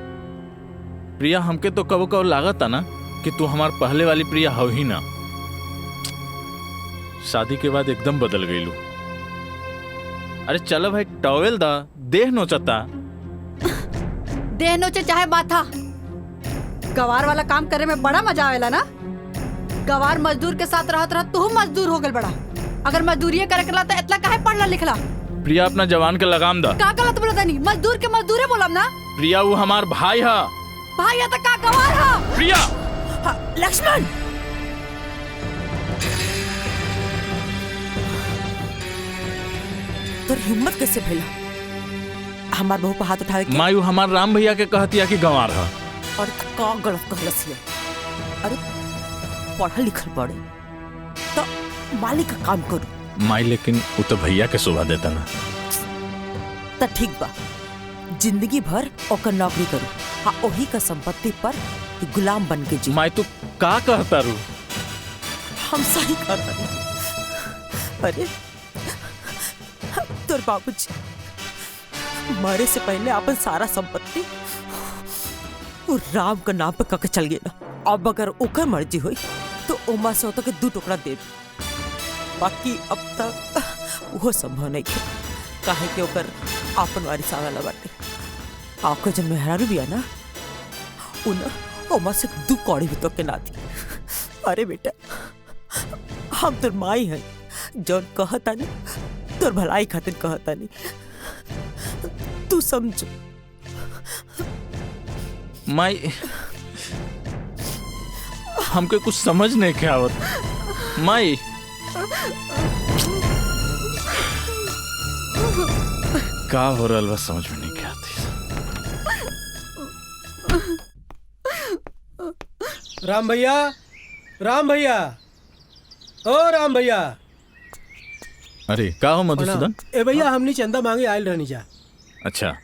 H: प्रिया हमके तो कबो कबो लागत ना कि तू हमार पहले वाली प्रिया हो ही ना। शादी के बाद एकदम बदल गई लू। अरे चलो भाई टॉवेल दा, देह नोचता।
I: देह नोचे चाहे माथा, गवार वाला काम करे में बड़ा मजा आवेला ना। गवार मजदूर के साथ रहत रह तू मजदूर हो गल बड़ा। अगर मजदूरी करे करला तो इतना काहे पढ़ला लिखला?
H: प्रिया अपना जवान के लगाम दा।
I: का गलत बोलता नहीं, मजदूर के मजदूरे बोलम ना।
H: प्रिया वो हमार भाई हा।
I: भाई है तो का गवार हा?
H: प्रिया
B: लक्ष्मण, तोर हिम्मत कैसे भइला हमार बहू पे हाथ उठावे के?
H: मायू हमार राम भैया के कहतिया कि गंवार हा।
B: और का गलत कहलस है? अरे पढ़ल लिखल पड़े तो मालिक का काम करू।
H: माई लेकिन वो तो भैया के शोभा देता ना।
B: तो ठीक बा, जिंदगी भर ओकर नौकरी करू, हाँ ओही का संपत्ति पर गुलाम बन के जी।
H: माई तू का कहता रू?
B: हम सही कहता नहीं। अरे तोर बाबूजी मरे से पहले अपन सारा संपत्ति वो राम का नाम पे कके चल गया। अब अगर ओकर मर्जी हुई तो ओमा से होता के 2 टुकड़ा दे, बाकी अब तक वो संभव नहीं है। काहे के ओकर आपन वारिस आवेला बाटे। आपको जब मेहरारू भी है ना, उन ओमा से 2 कौड़ी भी तो के ना दी। अरे बेटा, हम तोर माई है, जौन कहता नहीं तोर भलाई खातिर कहता नहीं, तू समझ।
H: माई हमके कुछ समझ नहीं के आवत। माई का हो रहा बस समझ में नहीं के आती।
N: राम भैया, राम भैया, ओ राम भैया।
H: अरे का हो मधुसूदन?
N: ए भैया, हमनी चंदा मांगे आयल रहनी जा।
H: अच्छा,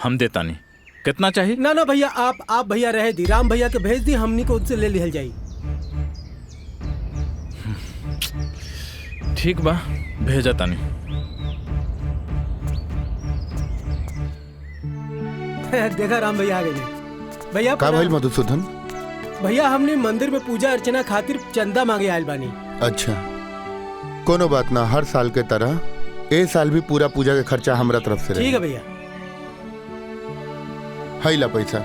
H: हम देता नहीं। कितना चाहिए?
N: ना ना भैया, आप भैया रहे दी, राम भैया के भेज दी, हमनी को उनसे ले लिहल जाई।
H: ठीक बा, भेजा तानी।
N: देखा राम भैया आ गए। भैया
J: का भइल मधुसूदन?
N: भैया हमने मंदिर में पूजा अर्चना खातिर चंदा मांगे आयल बानी।
J: अच्छा, कोनो बात ना, हर साल के तरह ए साल भी पूरा पूजा के खर्चा हमरा तरफ से।
N: ठीक है भैया।
J: है ला पैसा।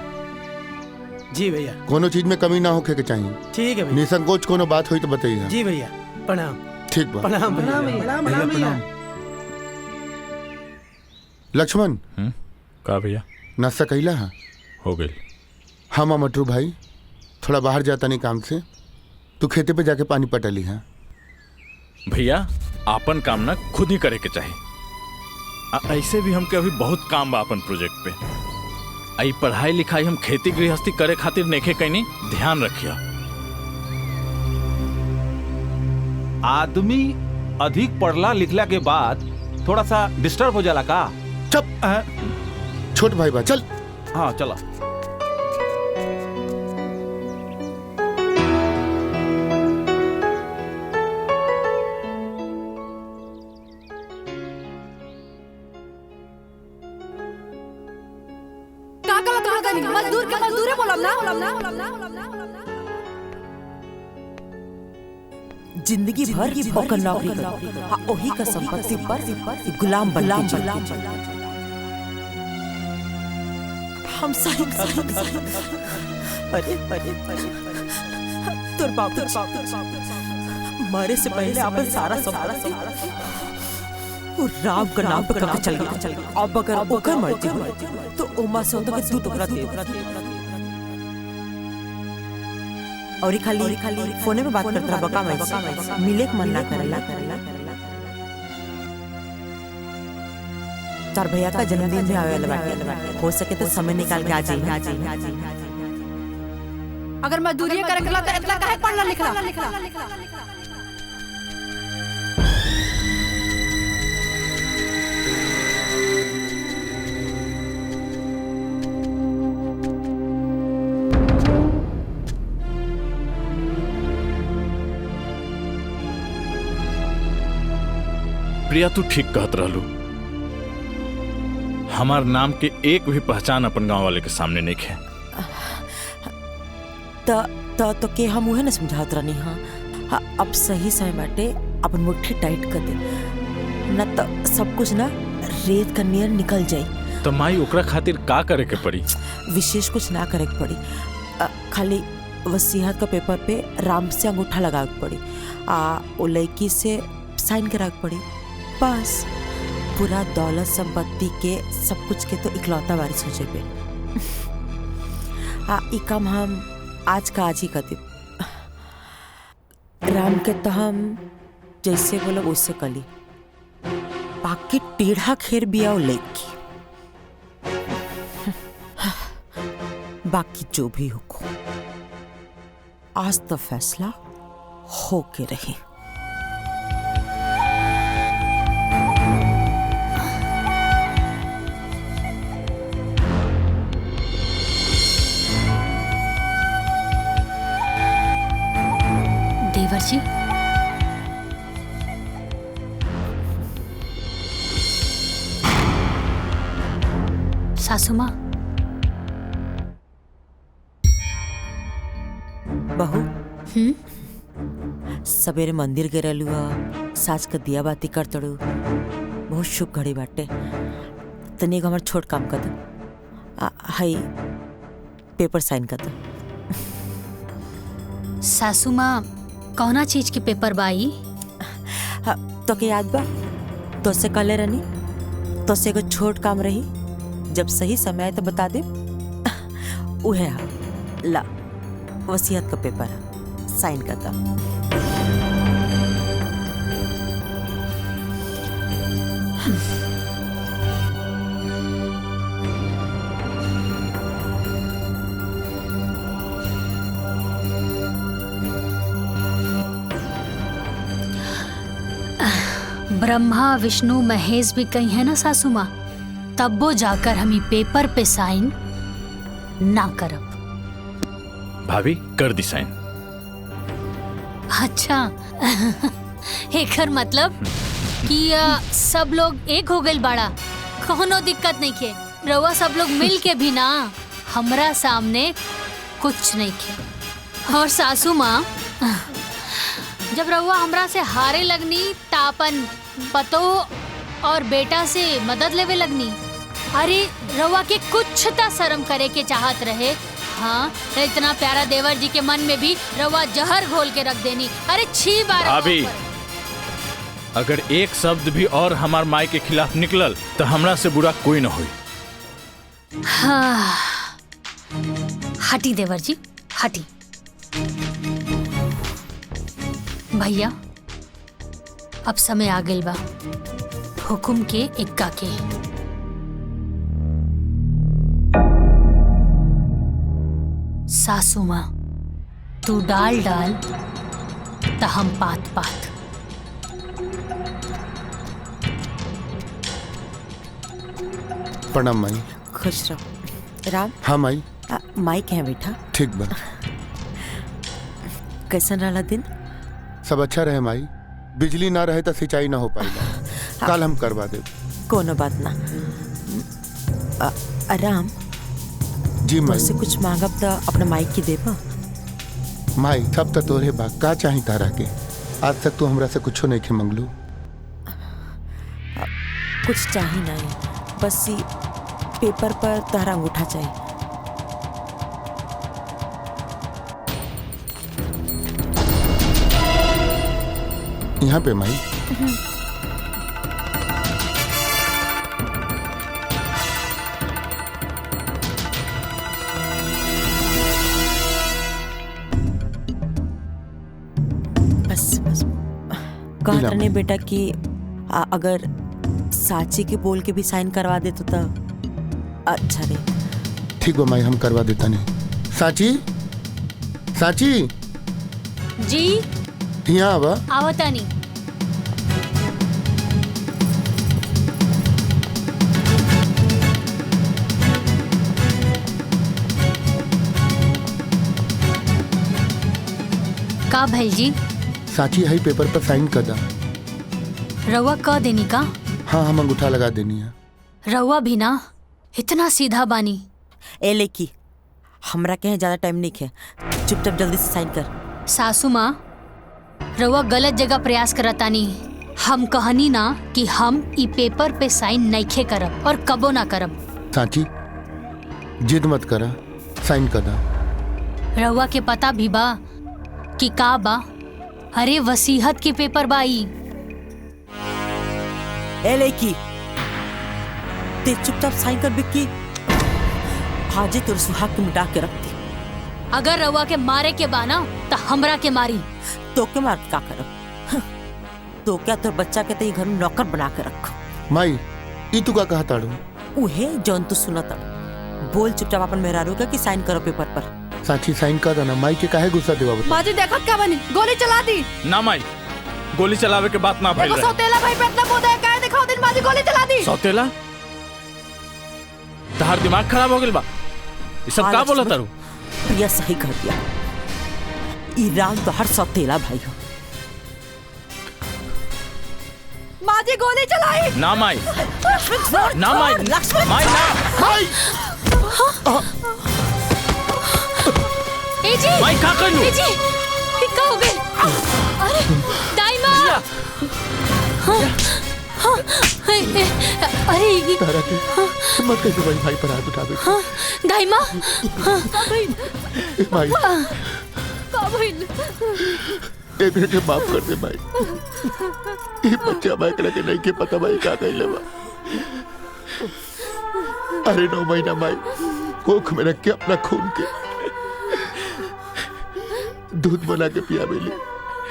N: जी भैया।
J: कोनो चीज में कमी ना होके के चाहिए। ठीक है भैया। निसंकोच कोनो बात हुई तो बताइए।
N: जी भैया, प्रणाम।
J: ठीक बा।
N: प्रणाम भैया।
J: लक्ष्मण,
H: का भैया?
J: नाश्ता कइला है?
H: हो गई।
J: हम मटरू भाई थोड़ा बाहर जाता नहीं काम से, तू खेते पे जाके पानी पटा ली है।
H: भैया आपन काम ना खुद ही करे के चाहिए। ऐसे भी हमके अभी बहुत काम बा अपन प्रोजेक्ट पे। आई पढ़ाई लिखाई हम खेती गृहस्थी करे खातिर नेखे कहीं ध्यान रखिया।
D: आदमी अधिक पढ़ला लिखला के बाद थोड़ा सा डिस्टर्ब हो जाला का।
J: चुप छोट भाई बा चल।
D: हाँ चला।
I: मजदूर के मजदूरे बोलब ना।
B: जिंदगी भर की ओकर नौकरी कर, हाँ ओही का संपत्ति पर गुलाम बन के हम सही अरे तोर बाप मरे से पहले अपन सारा संपत्ति वो राम का नाम पे करके चल गया। अब अगर ओकर मर्जी हो तो उमा से के 2 टुकड़ा दे और खाली फोने में बात करता रहा बका मैं मिले के मन ना करला। तार भैया का जन्मदिन भी आवे वाला बाटे, हो सके तो समय निकाल के आ जाइए।
I: अगर मजदूरी करे के ला त इतना काहे पढ़ला लिखला।
H: प्रिया तू ठीक कहत रहलू। हमार नाम के एक भी पहचान अपन गांव वाले के सामने नहीं है।
B: तो के हम उहे न समझात रहनी। हाँ अब सही समय बाटे अपन मुट्ठी टाइट कर दे, न तो सब कुछ ना रेत का नियर निकल जाई।
H: तो माई ओकरा खातिर का करे के पड़ी?
B: विशेष कुछ ना करे के पड़ी, खाली वसीयत का पेपर पे राम से अंगूठा लगा के पड़ी, वो लड़की से साइन करा के पड़ी। बस पूरा दौलत संपत्ति के सब कुछ के तो इकलौता वारिस हो जाए। ई काम हम आज का आज ही कर दे। राम के तो हम जैसे बोलो उससे कली, बाकी टेढ़ा खेर बिया लेकी। बाकी जो भी हो आज तो फैसला हो के रहे।
A: देवर जी सासू माँ
B: बहू सवेरे मंदिर गिरलू, सास का दिया बाती कर तड़ू, बहुत शुभ घड़ी बाटे। तनिक हमार छोट काम कर दो, हाई पेपर साइन कर दो।
A: सासू माँ कौना चीज के पेपर बाई?
B: तो के याद बा तो से कले रहनी, तो से को छोट काम रही, जब सही समय आए तो बता दे। उहे ला वसीयत का पेपर साइन करता।
A: ब्रह्मा विष्णु महेश भी कहीं है ना सासू माँ, तब वो जाकर हम ही पेपर पे साइन ना करब।
H: भाभी कर दी साइन।
A: अच्छा एकर मतलब कि सब लोग एक हो गइल बाड़ा, कोनो दिक्कत नहीं के। रउआ सब लोग मिल के भी ना हमरा सामने कुछ नहीं के। और सासू माँ जब रउआ हमरा से हारे लगनी तापन पतो और बेटा से मदद लेवे लगनी। अरे रउआ के कुछ ता शर्म करे के चाहत रहे। हाँ इतना प्यारा देवर जी के मन में भी रउआ जहर घोल के रख देनी। अरे 6 बार
H: भाभी अगर एक शब्द भी और हमार माई के खिलाफ निकलल तो हमरा से बुरा कोई न होई।
A: हाँ हटी देवर जी हटी। भैया अब समय आ गइल बा, हुकुम के इक्का के। सासू माँ, तू डाल डाल त हम पात पात।
J: प्रणाम माई।
B: खुश रहो। राम।
J: हाँ माई।
B: माई क्या बेटा?
J: ठीक बा।
B: कैसन रहा दिन?
J: सब अच्छा रहे माई। बिजली ना रहे तो सिंचाई ना हो पाएगा। कल हम करवा दे।
B: कोनो बात ना। राम
J: जी माई।
B: से कुछ मांगब तो अपने माई की देबा।
J: माई सब तो तोरे बा, का चाही तारा के? आज तक तू हमरा से कुछो नहीं के मंगलू।
B: कुछ चाही नहीं, बस ये पेपर पर तारा अंगूठा चाहिए।
J: यहाँ पे माई।
B: बस बस कहा था ने बेटा कि अगर साची के बोल के भी साइन करवा दे तो अच्छा रे।
J: ठीक बा माई, हम करवा देता नहीं। साची, साची
A: जी
J: यहाँ आवा।
A: आवता नहीं। का भैल जी?
J: साची है पेपर पर साइन कर दा।
A: रउआ क देनी का?
J: हाँ हम अंगूठा लगा देनी है।
A: रउआ भी ना इतना सीधा बानी।
B: ए लेकी हमरा के ज्यादा टाइम नहीं है, चुपचाप जल्दी से साइन कर।
A: सासू माँ, रउआ गलत जगह प्रयास करतानी। हम कहनी ना कि हम ई पेपर पे साइन नइखे करब और कबो ना करब।
J: साची जिद मत करा, साइन कर दा।
A: रउआ के पता भी बा कि का बा? अरे वसीहत के पेपर बाई।
B: ए लेकी ते चुपचाप साइन कर बिक्की। हाजी तुर सुहाग को मिटा के रखती।
A: अगर रउआ के मारे के बा ना तो हमरा के मारी।
B: तो के मार के का करब? तो क्या तोर बच्चा के ते घर में नौकर बना के रखो।
J: माई ई तू का कहा ताड़ू?
B: उहे जौन तू सुनत बोल चुपचाप अपन मेहरारू का कि साइन करो पेपर पर।
J: साची साइन कर देना। माई के काहे गुस्सा देवा बता?
I: माजी देखत का बनी, गोली चला दी।
H: ना माई, गोली चलावे के बात ना भइल
I: देखो सौतेला भाई पे इतना बोधा है, काहे दिखाओ दिन माजी गोली चला दी।
H: सौतेला? तहार दिमाग खराब हो गेल बा? ये सब का बोला तारू?
B: प्रिया सही कर दिया। ई राम तो हर सौतेला भाई हो।
I: माजी गोली चलाई।
H: ना माई, ना माई, माई ना।
J: माई
A: ए जी,
H: माई का कइलू?
A: ए जी, ई का हो गइल? अरे दाई माँ। अरे ये
J: तारा के मत कैसे भाई भाई पर हाथ उठावे।
A: दाई माँ।
J: माई
I: का भइल?
J: ए बेटे माफ कर दे माई। ये बच्चा माई के नहीं के पता भाई का कइले बा। अरे 9 महीना माई कोख में रख के अपना खून के दूध बना के पिया बेली,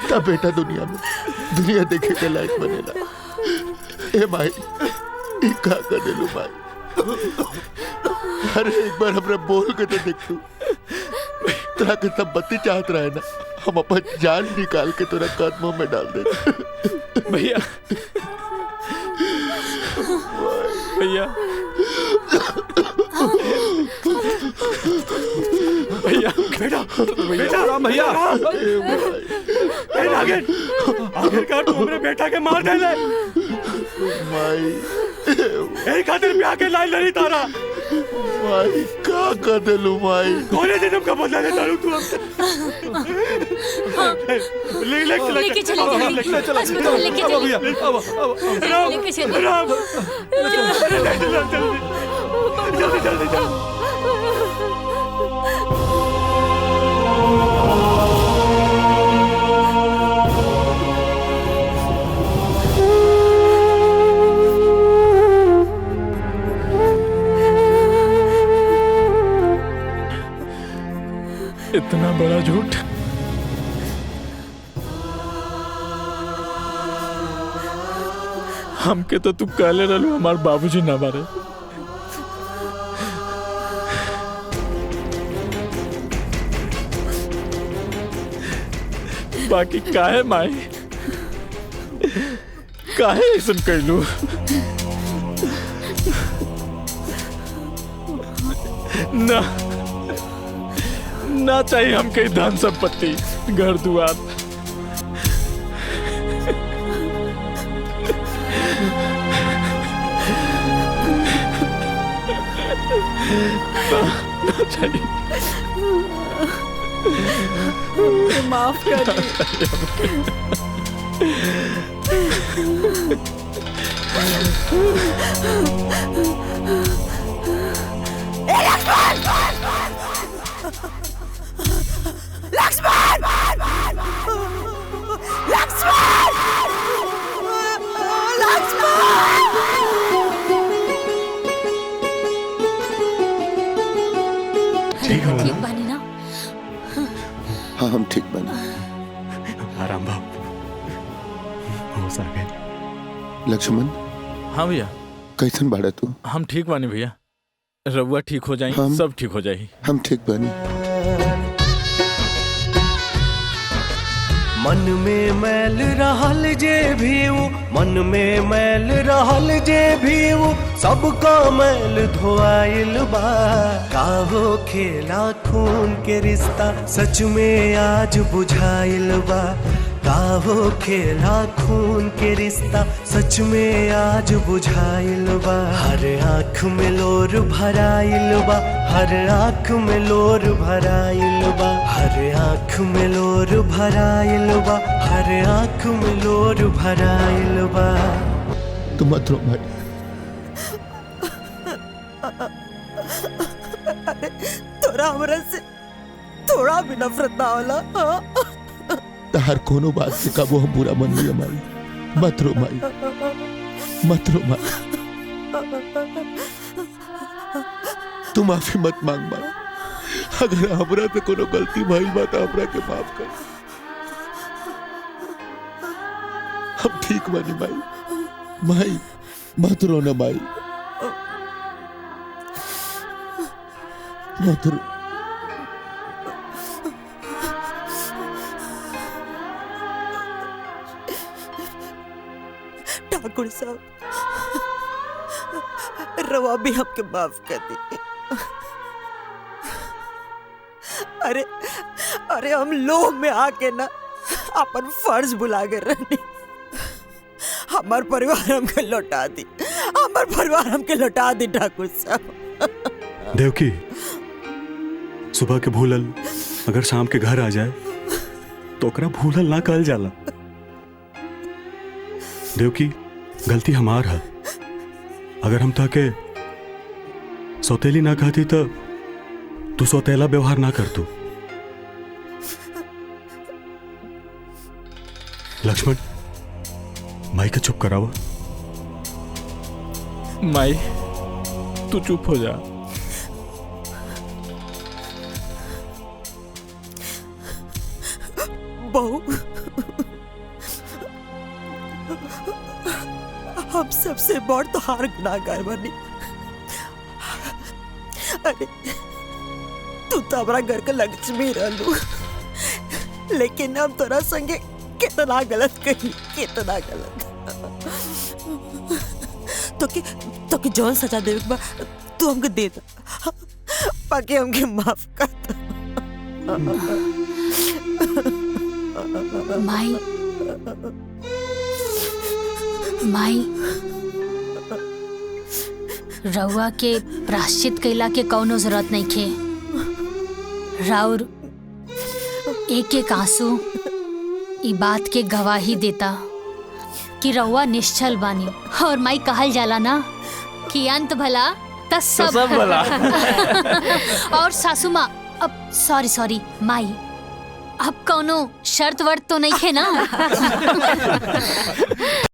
J: तब बेटा दुनिया देखे के लायक बनेला। ए माई ई का कर देलू माई? अरे एक बार हमरा बोल के तो देख तू। तोरा के सब बत्ती चाहत रहे ना, हम अपन जान निकाल के तोरा कदमों में डाल दे।
H: भैया भैया भैया
D: बेटा बेटा राम भैया आखिरकार तू हमरे बेटा के मार देले।
J: माई
D: ए खातिर ब्याह के लाइन लड़ी तारा।
J: माई का कर देलू माई?
D: कोने जन्म का बदला ले तारू तू हमसे।
A: लेके चले अस्पताल लेके चले।
D: भैया राम
A: लेके चले।
D: राम जल्दी जल्दी जल्दी।
H: इतना बड़ा झूठ? हमके तो तू कहले रहलू हमार बाबूजी ना मारे। बाकी काहे माई, काहे ऐसन कैलू? ना ना चाहिए हमके धन संपत्ति, घर दुआर। ना चाहिए।
I: माफ कर
L: ठीक हो
A: ठीक बानी ना?
J: हाँ हम ठीक बने।
L: आराम बाबू, होश आ गए।
J: लक्ष्मण
H: हाँ भैया।
J: कैसन बाड़ा तू?
H: हम ठीक बानी भैया, रउआ ठीक हो जाई, सब ठीक हो जाई।
J: हम ठीक बानी।
O: मन में मैल रहल जे भी वो, मन में मैल रहल जे भी वो, सबका मैल धोआइल बा। काहो खेला खून के रिश्ता सच में आज बुझाइल बा। काहो खेला खून के रिश्ता सच में आज बुझाइल बा। हर आँख में लोर भराइल बा, हर आँख में लोर भराइल बा, हर आँख में लोर भराइल बा, हर आँख में लोर भराइल बा।
J: तू मत रो भाई।
B: अरे तोरा हमरा से थोड़ा भी नफरत ना होला?
J: हर कोनो बात से कबो हम बुरा मन लिया माई। मत रो माई, मत रो माई। तू माफी मत मांग माई। अगर हमरा से कोनो गलती भइल बा तो हमरा के माफ कर। हम ठीक बानी माई। माई मत रो ना माई, मत रो।
B: ठाकुर साहब, रवा भी हमके माफ कर दी। अरे अरे हम लोभ में आके ना अपन फर्ज भुला गए रहनी। हमार परिवार हमके लौटा दी, हमार परिवार हमके लौटा दी ठाकुर साहब।
L: देवकी, सुबह के भूलल अगर शाम के घर आ जाए तो ओकरा भूलल ना कहल जाला। देवकी, गलती हमार है। अगर हम ताके सौतेली ना कहती तो तू सौतेला व्यवहार ना कर तू। लक्ष्मण, माई के चुप करावा।
H: माई तू चुप हो जा।
B: बहू, हम सबसे बड़ तो हार गुनाहगार बनी। अरे तू तो हमारा घर का लक्ष्मी रहलू, लेकिन हम तोरा संगे कितना गलत कही, कितना गलत। तो कि जौन सजा देवे के बा तू हमके दे दा, बाकी हमके माफ कर दा।
A: माई, माई, रउआ के प्राश्चित कैला के कौनो जरूरत नहीं खे। राउर एक एक आंसू ई बात के गवाही देता कि रउआ निश्चल बानी। और माई कहल जाला ना कि अंत भला त सब
C: भला।
A: और सासू माँ, अब सॉरी माई, अब कौनो शर्त वर्त तो नहीं खे ना?